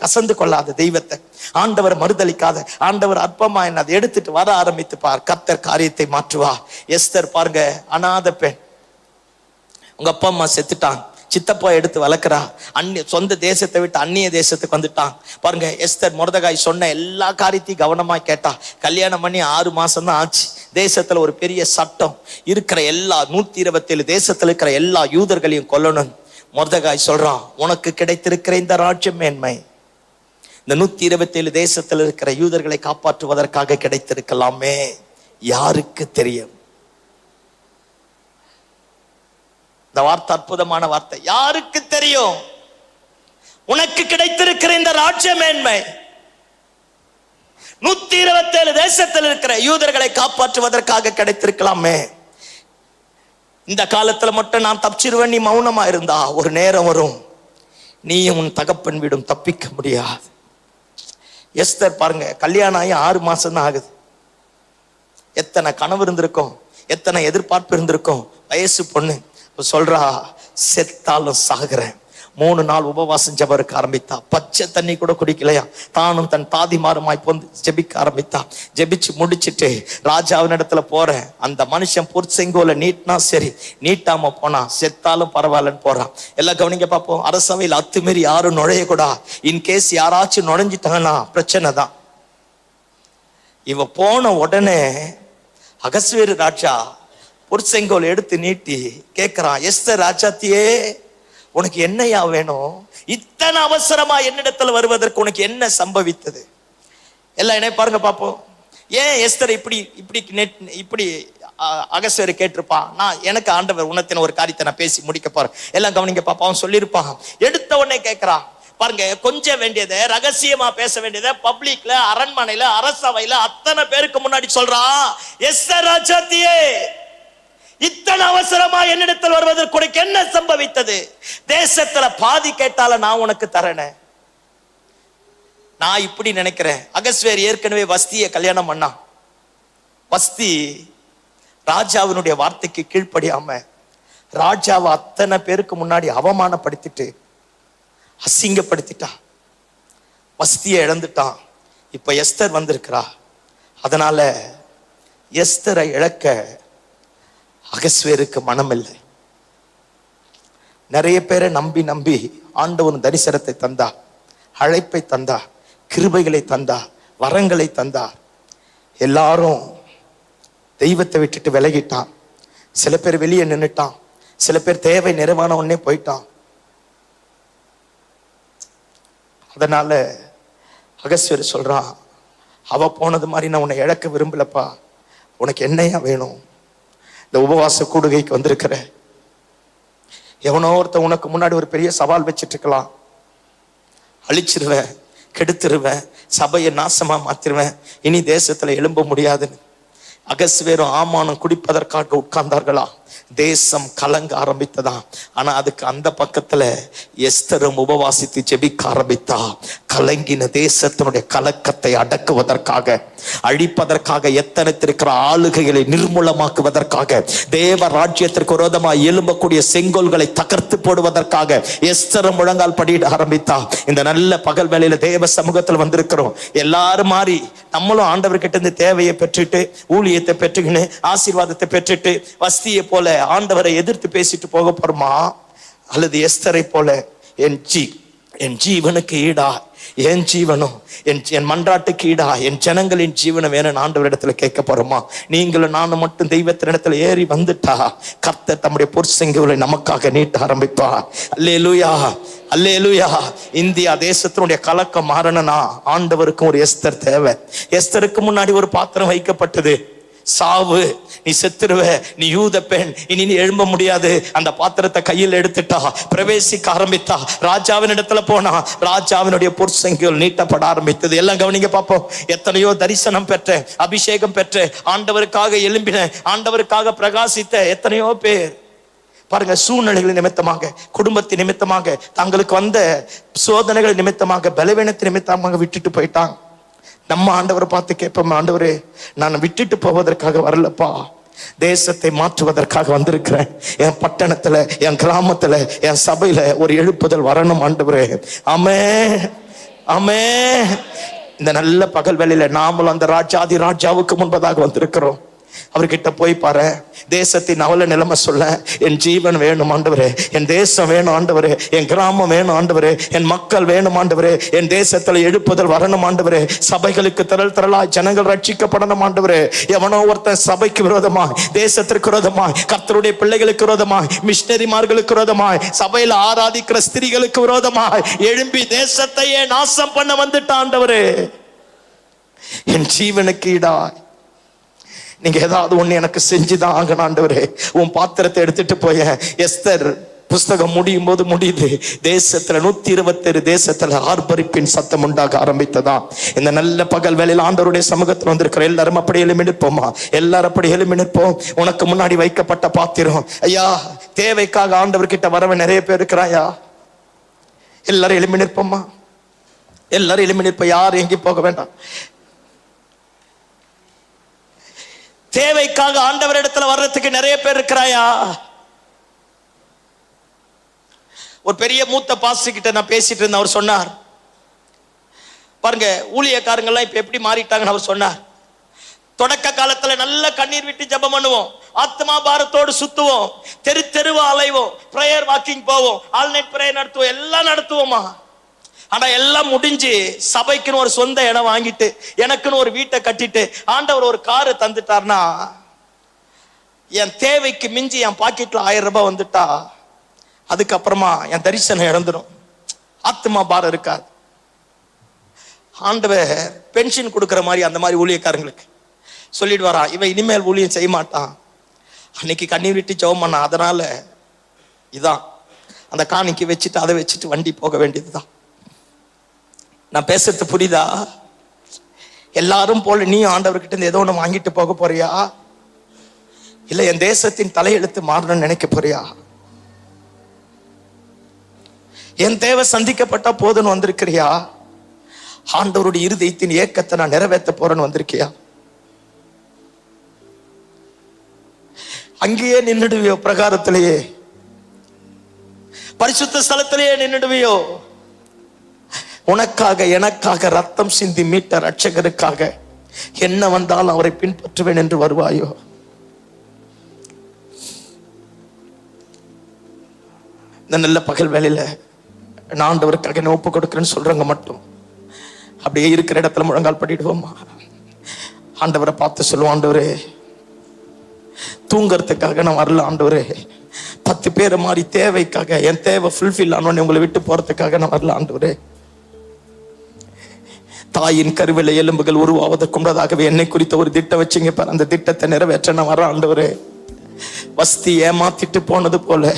கசந்து கொள்ளாத தெய்வத்தை, ஆண்டவர் மறுதளிக்காத, ஆண்டவர் அற்பமா என்ன அதை எடுத்துட்டு வர ஆரம்பித்து பார். கர்த்தர் காரியத்தை மாற்றுவா. எஸ்தர் பாருங்க, அநாத பெண். உங்க அப்பா அம்மா செத்துட்டான், சித்தப்பா எடுத்து வளர்க்கிறா. சொந்த தேசத்தை விட்டு அந்நிய தேசத்துக்கு வந்துட்டான். பாருங்க, எஸ்தர் மொர்தெகாய் சொன்ன எல்லா காரியத்தையும் கவனமா கேட்டா. கல்யாணம் பண்ணி 6 மாசம் தான் ஆச்சு. தேசத்துல ஒரு பெரிய சட்டம், இருக்கிற எல்லா 127 தேசத்துல இருக்கிற எல்லா யூதர்களையும் கொல்லணும். மொர்தெகாய் சொல்றான், உனக்கு கிடைத்திருக்கிற இந்த ராஜ்யம் மேன்மை இந்த 127 தேசத்துல இருக்கிற யூதர்களை காப்பாற்றுவதற்காக கிடைத்திருக்கலாமே, யாருக்கு தெரியும்? இந்த வார்த்தை அற்புதமான வார்த்தை. யாருக்கு தெரியும்? உனக்கு கிடைத்திருக்கிற இந்த ராஜ்ய மேன்மை 127 தேசத்தில் இருக்கிற யூதர்களை காப்பாற்றுவதற்காக கிடைத்திருக்கலாமே. இந்த காலத்துல மட்டும் நான் தப்பிச்சிருவேன், நீ மௌனமா இருந்தா ஒரு நேரம் வரும், நீயும் உன் தகப்பன் வீடும் தப்பிக்க முடியாது. எஸ்தர் பாருங்க, கல்யாணம் ஆகி 6 மாசம் தான் ஆகுது. எத்தனை கனவு இருந்திருக்கும், எத்தனை எதிர்பார்ப்பு இருந்திருக்கும். வயசு பொண்ணு சொல்றா, செத்தாலும் சாகுறேன். 3 நாள் உபவாசம் ஜெபம் இருக்க ஆரம்பித்தா. பச்சை தண்ணி கூட குடிக்கலையா. தானும் தன் தாதிமாருமாய் போந்து ஜெபிக்க ஆரம்பித்தா. ஜெபிச்சு முடிச்சுட்டு ராஜாவின் இடத்துல போற. அந்த மனுஷன் பொற்செங்கோல நீட்டினா சரி, நீட்டாம போனா செத்தாலும் பரவாயில்லன்னு போறான். எல்லாம் கவனிங்க பார்ப்போம். அரசவையில் அத்துமீறி யாரும் நுழையக்கூடா. இன்கேஸ் யாராச்சும் நுழைஞ்சிட்டாங்கன்னா பிரச்சனை தான். இவ போன உடனே அகஸ்வேரு ராஜா பொற்செங்கோல் எடுத்து நீட்டி கேட்கிறான், எஸ்தர் ராஜாத்தியே, உனக்கு என்னையா வேணும்? இத்தனை அவசரமா என்னிடத்துல வருவதற்கு உனக்கு என்ன சம்பவித்தது? எல்லாம் என்ன பாருங்க பாப்போம். ஏன் எஸ்தர் இப்படி அகஸ்வேரு கேட்டிருப்பான். நான் எனக்கு ஆண்டவர் உணர்த்தின ஒரு காரியத்தை நான் பேசி முடிக்க போறேன். எல்லாம் கவனிங்க பாப்பா. அவன் சொல்லியிருப்பான். எடுத்த உடனே கேட்கிறான் பாருங்க, கொஞ்சம் வேண்டியதை ரகசியமா பேச வேண்டியதை பப்ளிக்ல, அரண்மனையில, அரசவையில அத்தனை பேருக்கு முன்னாடி சொல்றான், எஸ்தர் ராஜாத்தியே, இத்தனை அவசரமா என்னிடத்தில் வருவதற்கு உனக்கு என்ன சம்பவித்தது? தேசத்துல பாதி கேட்டால நான் உனக்கு தரேனே. நான் இப்படி நினைக்கிறேன், அகஸ்வேர் ஏற்கனவே வஸ்தியை கல்யாணம் பண்ணா. வஸ்தி ராஜாவினுடைய வார்த்தைக்கு கீழ்ப்படியாம ராஜாவை அத்தனை பேருக்கு முன்னாடி அவமானப்படுத்திட்டு அசிங்கப்படுத்திட்டா. வஸ்தியை இழந்துட்டான். இப்ப எஸ்தர் வந்திருக்கிறா. அதனால எஸ்தரை இழக்க அகஸ்வேருக்கு மனம் இல்லை. நிறைய பேரை நம்பி நம்பி ஆண்டவன் தரிசனத்தை தந்தா, அழைப்பை தந்தா, கிருபைகளை தந்தா, வரங்களை தந்தா. எல்லாரும் தெய்வத்தை விட்டுட்டு விலகிட்டான். சில பேர் வெளியே நின்னுட்டான். சில பேர் தேவை நிறைவான உடனே போயிட்டான். அதனால அகஸ்வேர் சொல்றான், அவ போனது மாதிரி நான் உன்னை இழக்க விரும்பலப்பா. உனக்கு என்னையா வேணும்? இந்த உபவாச கூடுகைக்கு வந்திருக்கிற எவனோ ஒருத்த உனக்கு முன்னாடி ஒரு பெரிய சவால் வச்சிட்டு இருக்கலாம். அழிச்சிருவேன், கெடுத்துருவேன், சபையை நாசமா மாத்திருவேன், இனி தேசத்துல எழும்ப முடியாதுன்னு. அகஸ்வேரும் ஆமானும் குடிப்பதற்காக உட்கார்ந்தார்களா. தேசம் கலங்க ஆரம்பித்ததா. ஆனா அதுக்கு அந்த பக்கத்துல எஸ்தரும் உபவாசித்து ஜெபிக்க ஆரம்பித்தா. கலங்கின தேசத்தினுடைய கலக்கத்தை அடக்குவதற்காக, அழிப்பதற்காக, எத்தனைத்திருக்கிற ஆளுகைகளை நிர்மூலமாக்குவதற்காக, தேவ ராஜ்யத்திற்கு விரோதமாக எழும்பக்கூடிய செங்கோல்களை தகர்த்து போடுவதற்காக எஸ்தர் முழங்கால் படியிட ஆரம்பித்தா. இந்த நல்ல பகல் வேளையில தேவ சமூகத்தில் வந்திருக்கிறோம். எல்லாரும் மாறி நம்மளும் ஆண்டவர்கிட்ட இருந்து தேவையை பெற்றுட்டு, ஊழியத்தை பெற்றுக்கின்னு, ஆசீர்வாதத்தை பெற்றுட்டு, வஸ்தியை போல ஆண்டவரை எதிர்த்து பேசிட்டு போக போறோமா? அல்லது எஸ்தரை போல என் ஜீவனுக்கு ஈடா என் ஜீவனும், என் மன்றாட்டுக்கு ஈடா என் ஜனங்களின் ஜீவனம் வேணும் ஆண்டவரிடத்துல கேட்க போறோமா? நீங்களும் நானும் மட்டும் தெய்வத்தினிடத்துல ஏறி வந்துட்டா கர்த்தர் தம்முடைய பொற்செங்கோலை நமக்காக நீட்ட ஆரம்பிப்பா. அல்லேலூயா, அல்லேலூயா. இந்தியா தேசத்தினுடைய கலக்கம் மாறணும்னா ஆண்டவருக்கும் ஒரு எஸ்தர் தேவை. எஸ்தருக்கு முன்னாடி ஒரு பாத்திரம் வைக்கப்பட்டது. சாவு, நீ செத்துருவ, நீ யூத பெண், இனி நீ எழும்ப முடியாது. அந்த பாத்திரத்தை கையில் எடுத்துட்டா, பிரவேசிக்க ஆரம்பித்தா, ராஜாவின் இடத்துல போனா, ராஜாவினுடைய பொற்செங்கோல் நீட்டப்பட ஆரம்பித்தது. எல்லாம் கவனிங்க பார்ப்போம். எத்தனையோ தரிசனம் பெற்ற, அபிஷேகம் பெற்ற, ஆண்டவருக்காக எழும்பின, ஆண்டவருக்காக பிரகாசித்த எத்தனையோ பேர் பாருங்க, சூழ்நிலைகள் நிமித்தமாக, குடும்பத்தின் நிமித்தமாக, தங்களுக்கு வந்த சோதனைகள் நிமித்தமாக, பலவீனத்தின் நிமித்தமாக விட்டுட்டு போயிட்டாங்க. நம்ம ஆண்டவரை பார்த்து கேட்போம், ஆண்டவரே நான் விட்டுட்டு போவதற்காக வரலப்பா, தேசத்தை மாற்றுவதற்காக வந்திருக்கிறேன். என் பட்டணத்துல, என் கிராமத்துல, என் சபையில ஒரு எழுப்புதல் வரணும் ஆண்டவரே. ஆமென், ஆமென். இந்த நல்ல பகல் வேளையில நாமளும் அந்த ராஜாதி ராஜாவுக்கு முன்பதாக வந்திருக்கிறோம். அவர்கிட்ட போய் பாரு, தேசத்தின் அவல நிலைமை சொல்ல, என் ஜீவன் வேணும் ஆண்டவரே, என் தேசம் வேணும் ஆண்டவரே, என் கிராமம் வேணும் ஆண்டவரே, என் மக்கள் வேணும் ஆண்டவரே, என் தேசத்துல எழுப்புதல் வரணும் ஆண்டவரே, சபைகளுக்கு திரள் திரளாய் ஜனங்கள் ரட்சிக்கப்படணும் ஆண்டவரே. எவனோ ஒருத்தன் சபைக்கு விரோதமாய், தேசத்திற்கு விரோதமாய், கர்த்தருடைய பிள்ளைகளுக்கு விரோதமாய், மிஷனரிமார்களுக்கு விரோதமாய், சபையில ஆராதிக்கிற ஸ்திரீகளுக்கு விரோதமாய் எழும்பி தேசத்தையே நாசம் பண்ண வந்துட்டான் ஆண்டவரே. என் ஜீவனுக்கு ஈடாய் நீங்க ஏதாவது ஒண்ணு எனக்கு செஞ்சுதான் ஆகணும் ஆண்டவரே. உன் பாத்திரத்தை எடுத்துட்டு போய. எஸ்தர் புஸ்தகம் முடியும் போது முடியுது, தேசத்துல 127 தேசத்துல ஆர்ப்பரிப்பின் சத்தம் உண்டாக ஆரம்பித்ததா. இந்த நல்ல பகல் வேளையில் ஆண்டவருடைய சமூகத்தில் வந்திருக்கிற எல்லாரும் அப்படி எழுப்பி நிற்போமா? எல்லாரும் அப்படி எழுப்பி நிற்போம். உனக்கு முன்னாடி வைக்கப்பட்ட பாத்திரம், ஐயா, தேவைக்காக ஆண்டவர்கிட்ட வரவன் நிறைய பேர் இருக்கிறாயா? எல்லாரும் எழுப்பி நிற்போமா? எல்லாரும் எழுப்பி நிற்போம். யாரும் எங்கேயும் போக வேண்டாம். தேவைக்காக ஆண்டவர் இடத்துல வர்றதுக்கு நிறைய பேர் இருக்கிறாயா? ஒரு பெரிய மூத்த பாஸ்டர் கிட்ட நான் பேசிட்டு இருந்தேன். அவர் சொன்னார், பாருங்க ஊழியக்காரங்க எல்லாம் இப்ப எப்படி மாறிட்டாங்கன்னு அவர் சொன்னார். தொடக்க காலத்துல நல்ல கண்ணீர் விட்டு ஜெபம் பண்ணுவோம், ஆத்மா பாரத்தோடு சுத்துவோம், தெரு தெருவா அலைவோம், பிரேயர் வாக்கிங் போவோம், ஆல்நைட் பிரேயர் நடத்துவோம், எல்லாம் நடத்துவோமா. ஆனா எல்லாம் முடிஞ்சு சபைக்குன்னு ஒரு சொந்த இடம் வாங்கிட்டு, எனக்குன்னு ஒரு வீட்டை கட்டிட்டு, ஆண்டவர் ஒரு காரை தந்துட்டார்னா, என் தேவைக்கு மிஞ்சி என் பாக்கெட்ல 1000 ரூபாய் வந்துட்டா, அதுக்கப்புறமா என் தரிசனம் இழந்துடும், ஆத்மா பாரம் இருக்காது. ஆண்டவர் பென்ஷன் கொடுக்குற மாதிரி அந்த மாதிரி ஊழியக்காரங்களுக்கு சொல்லிடுவாரா, இவன் இனிமேல் ஊழியம் செய்ய மாட்டான், அன்னைக்கு கண்ணீர் விட்டு ஜெபம் பண்ணா, அதனால இதான் அந்த காணிக்கை வச்சுட்டு அதை வச்சுட்டு வண்டி போக வேண்டியதுதான். நான் பேசுறது புரியுதா? எல்லாரும் போல நீ ஆண்டவர்கிட்ட இருந்து ஏதோ ஒண்ணு வாங்கிட்டு போக போறியா? இல்ல என் தேசத்தின் தலையெழுத்து மாறணும்னு நினைக்க போறியா? என் தேவை சந்திக்கப்பட்டா போதுன்னு வந்திருக்கிறியா? ஆண்டவருடைய இருதயத்தின் ஏக்கத்தை நான் நிறைவேற்ற போறேன்னு வந்திருக்கியா? அங்கேயே நின்றுடுவியோ? பிரகாரத்திலேயே, பரிசுத்த ஸ்தலத்திலேயே நின்றுடுவியோ? உனக்காக எனக்காக ரத்தம் சிந்தி மீட்ட ரட்சகருக்காக என்ன வந்தாலும் அவரை பின்பற்றுவேன் என்று வருவாயோ? இந்த நல்ல பகல் வேளையில நான் ஆண்டவருக்காக என்ன ஒப்பு கொடுக்கிறேன்னு சொல்றவங்க மட்டும் அப்படியே இருக்கிற இடத்துல முழங்கால் படிடுவோமா? ஆண்டவரை பார்த்து சொல்லுவோம், ஆண்டவரே தூங்கறதுக்காக நான் வரல ஆண்டவரே, 10 பேரை மாதிரி தேவைக்காக, என் தேவை ஃபுல்ஃபில் ஆனோன்னு உங்களை விட்டு போறதுக்காக நான் வரல ஆண்டவரே. தாயின் கருவில எலும்புகள் உருவாவதற்கு முன்னதாகவே என்னை குறித்த ஒரு திட்டம் வச்சிங்க பாரு, அந்த திட்டத்தை நிறைவேற்ற நான் வர ஆண்டவரே. வஸ்தி ஏமாத்திட்டு போனது போல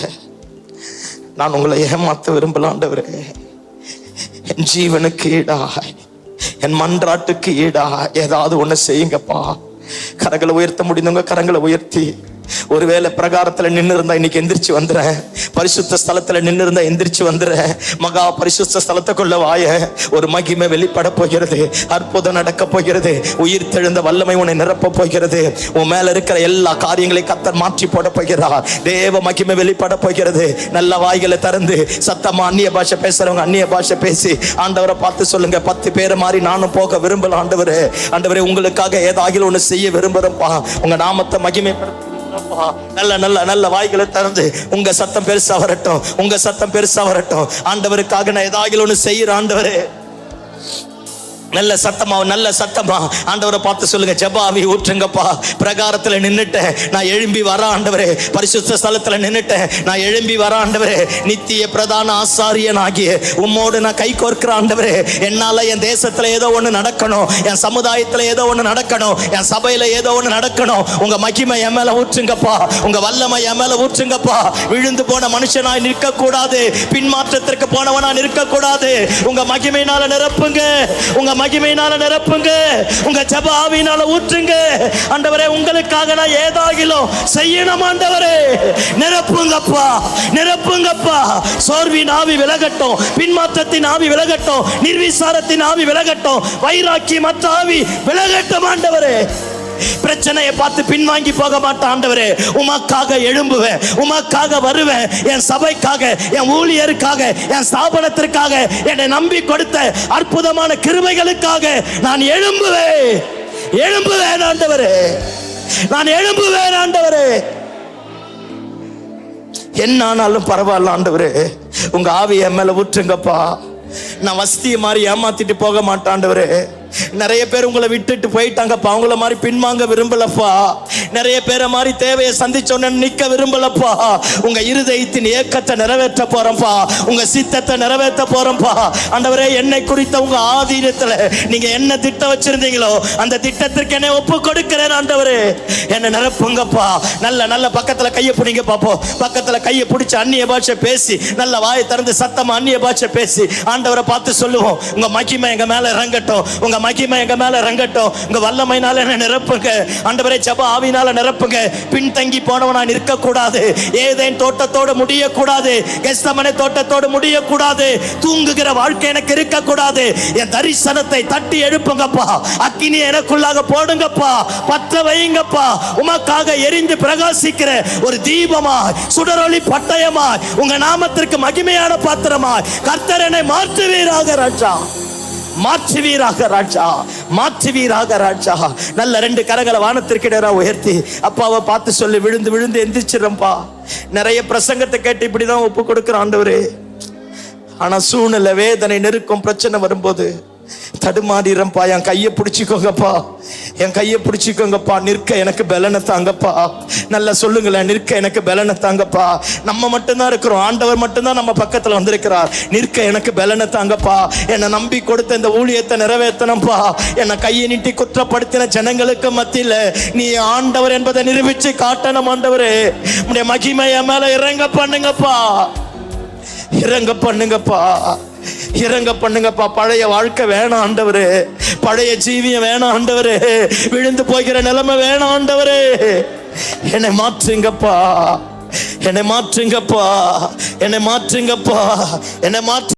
நான் உங்களை ஏமாத்த விரும்பல ஆண்டவரே. என் ஜீவனுக்கு ஈடா, என் மன்றாட்டுக்கு ஈடா ஏதாவது ஒண்ணு செய்யுங்கப்பா. கரங்களை உயர்த்த முடிந்தவங்க கரங்களை உயர்த்தி ஒருவேளை பிரகாரத்துல நின்று இருந்தா இன்னைக்கு எந்திரிச்சு வந்துறேன். பரிசுத்த ஸ்தலத்துல நின்று இருந்தா எந்திரிச்சு வந்துறேன். மகா பரிசுத்த ஸ்தலத்துக்குள்ள வாய. ஒரு மகிமை வெளிப்பட போகிறது. அற்புதம் நடக்க போகிறது. உயிர் தெழுந்த வல்லமை உன்னை நிரப்ப போகிறது. உன் மேல இருக்கிற எல்லா காரியங்களையும் கர்த்தர் மாற்றி போட போகிறார். தேவ மகிமை வெளிப்பட போகிறது. நல்ல வாய்களை திறந்து சத்தமா அந்நிய பாஷை பேசுறவங்க அந்நிய பாஷை பேசி ஆண்டவரை பார்த்து சொல்லுங்க, 10 பேரை மாதிரி நானும் போக விரும்பல ஆண்டவரே. ஆண்டவரே, உங்களுக்காக ஏதாகிலும் ஒண்ணு செய்ய விரும்புறேன்ப்பா. உங்க நாமத்தை மகிமைப்படுத்த நல்ல நல்ல நல்ல வாய்களை திறந்து உங்க சத்தம் பெருசா வரட்டும். உங்க சத்தம் பெருசா வரட்டும். ஆண்டவருக்காக நான் ஏதாகிலும் ஒண்ணு செய்யறேன் ஆண்டவரே. நல்ல சத்தமா நல்ல சத்தமா ஆண்டவரை பார்த்து சொல்லுங்க, ஜெபாவி ஊற்றுங்கப்பா. பிரகாரத்துல நின்னுட்டேன், நான் எழும்பி வர ஆண்டவரே. பரிசுத்த ஸ்தலத்துல நின்னுட்டேன், நான் எழும்பி வர ஆண்டவரே. நித்திய பிரதான ஆசாரியன் ஆகிய உம்மோடு நான் கை கோர்க்கிற ஆண்டவரே. என்னால என் தேசத்துல ஏதோ ஒண்ணு நடக்கணும், என் சமுதாயத்துல ஏதோ ஒண்ணு நடக்கணும், என் சபையில ஏதோ ஒண்ணு நடக்கணும். உங்க மகிமை என் மேல ஊற்றுங்கப்பா. உங்க வல்லமை என் மேல ஊற்றுங்கப்பா. விழுந்து போன மனுஷனாய் நிற்க கூடாது, பின்மாற்றத்திற்கு போனவனா நிற்க கூடாது. உங்க மகிமையினால நிரப்புங்க. உங்க மகிமையினால நிரப்புங்க. உங்க ஜெப ஆவியினால ஊற்றுங்க ஆண்டவரே. உங்களுக்காக நான் ஏதாகிலும் செய்யணும் ஆண்டவரே. நிரப்புங்கப்பா, நிரப்புங்கப்பா. சோர்வின் ஆவி விலகட்டும், பின்மாற்றத்தின் ஆவி விலகட்டும், நிர்விசாரத்தின் ஆவி விலகட்டும், வைராக்கியமற்ற ஆவி விலகட்டும் ஆண்டவரே. பிரச்சனையை பார்த்து பின்வாங்கி போக மாட்டேன் ஆண்டவரே. உமக்காக எழும்புவேன், உமக்காக வருவேன். என் சபைக்காக, என் ஊழியருக்காக, என் ஸ்தாபனத்திற்காக, என்னை நம்பி கொடுத்த அற்புதமான கிருபைகளுக்காக நான் எழும்புவேன். எழும்புவேன் ஆண்டவரே, நான் எழும்புவேன் ஆண்டவரே. என்ன ஆனாலும் பரவாயில்ல ஆண்டவரே. உங்க ஆவியை என் மேல ஊற்றுங்கப்பா. நான் வசதியை மாதிரி ஏமாத்திட்டு போக மாட்டேன் ஆண்டவரே. நிறைய பேர் உங்களை விட்டுட்டு போயிட்டாங்கப்பா. அவங்கள மாதிரி பின்வாங்க விரும்பலப்பா. நிறைய பேரை மாதிரி தேவையை சந்திச்சோன்னு நிக்க விரும்பலப்பா. உங்க இருதயத்தின் ஏக்கத்தை நிறைவேற்ற போறோம்ப்பா. உங்க சித்தத்தை நிறைவேற்ற போறோம்ப்பா ஆண்டவரே. என்னை குறித்த உங்க ஆதீனத்துல நீங்க என்ன திட்டம் வச்சிருந்தீங்களோ அந்த திட்டத்திற்கு என்னை ஒப்பு கொடுக்கிறேன் ஆண்டவரே. என்ன நிரப்புங்கப்பா. நல்ல நல்ல பக்கத்துல கையை பிடிங்க பாப்போம். பக்கத்துல கையை பிடிச்சு அந்நிய பாஷை பேசி, நல்ல வாயை திறந்து சத்தமா அந்நிய பாஷை பேசி ஆண்டவரை பார்த்து சொல்லுவோம், உங்க மகிமை எங்க மேல இறங்கட்டும், உங்க மகிமை எங்க மேல இறங்கட்டும். உங்க வல்லமையினால என்ன நிரப்புங்க ஆண்டவரே. ஜெப ஆவியினால நிரப்புங்க. பின்தங்கி போனவனா நிற்க கூடாது. ஏதேன் தோட்டத்தோடு முடிய கூடாது. கெத்செமனே தோட்டத்தோடு முடிய கூடாது. தூங்குகிற வாழ்க்கை எனக்கு இருக்க கூடாது. என் தரிசனத்தை தட்டி எழுப்புங்கப்பா. அக்கினி எனக்குள்ளாக போடுங்கப்பா. பற்ற வையுங்கப்பா. உமக்காக எரிந்து பிரகாசிக்கிற ஒரு தீபமாய், சுடரொளி பட்டயமாய், உங்க நாமத்திற்கு மகிமையான பாத்திரமாய் கர்த்தர் என்னை மாற்றுவீராக ராஜா. மாற்றுவீராக ராஜா, மாற்றுவீராக ராஜா. நல்ல 2 கரங்களை வானத்திற்கு நேரா உயர்த்தி அப்பாவை பார்த்து சொல்லி, விழுந்து விழுந்து எந்திரிச்சிடறேன்ப்பா. நிறைய பிரசங்கத்தை கேட்டு இப்படிதான் ஒப்பு கொடுக்குற ஆண்டவரே. ஆனா சூழ்நிலை, வேதனை, நெருக்கம், பிரச்சனை வரும்போது தடுமாறிறப்பா. என் கையை பிடிச்சிக்கோங்கப்பா, என் கையை பிடிச்சிக்கோங்கப்பா. நிற்க எனக்கு பலனை தாங்கப்பா. நல்லா சொல்லுங்களேன், நிற்க எனக்கு பலனை தாங்கப்பா. நம்ம மட்டும்தான் இருக்கிறோம், ஆண்டவர் மட்டும்தான் நம்ம பக்கத்துல வந்திருக்கிறார். நிற்க எனக்கு பலனை தாங்கப்பா. என்னை நம்பி கொடுத்த இந்த ஊழியத்தை நிறைவேற்றணும்ப்பா. என்னை கையை நீட்டி குற்றப்படுத்தின ஜனங்களுக்கு மத்தியில நீ ஆண்டவர் என்பதை நிரூபிச்சு காட்டணும் ஆண்டவரே. உடைய மகிமைய மேல இறங்க பண்ணுங்கப்பா, இறங்க பண்ணுங்கப்பா, இறங்க பண்ணுங்கப்பா. பழைய வாழ்க்கை வேணாம் ஆண்டவரே. பழைய ஜீவியம் வேணாம் ஆண்டவரே. விழுந்து போகிற நிலைமை வேணாம் ஆண்டவரே. என்னை மாற்றுங்கப்பா, என்னை மாற்றுங்கப்பா, என்னை மாற்றுங்கப்பா, என்னை மாற்று.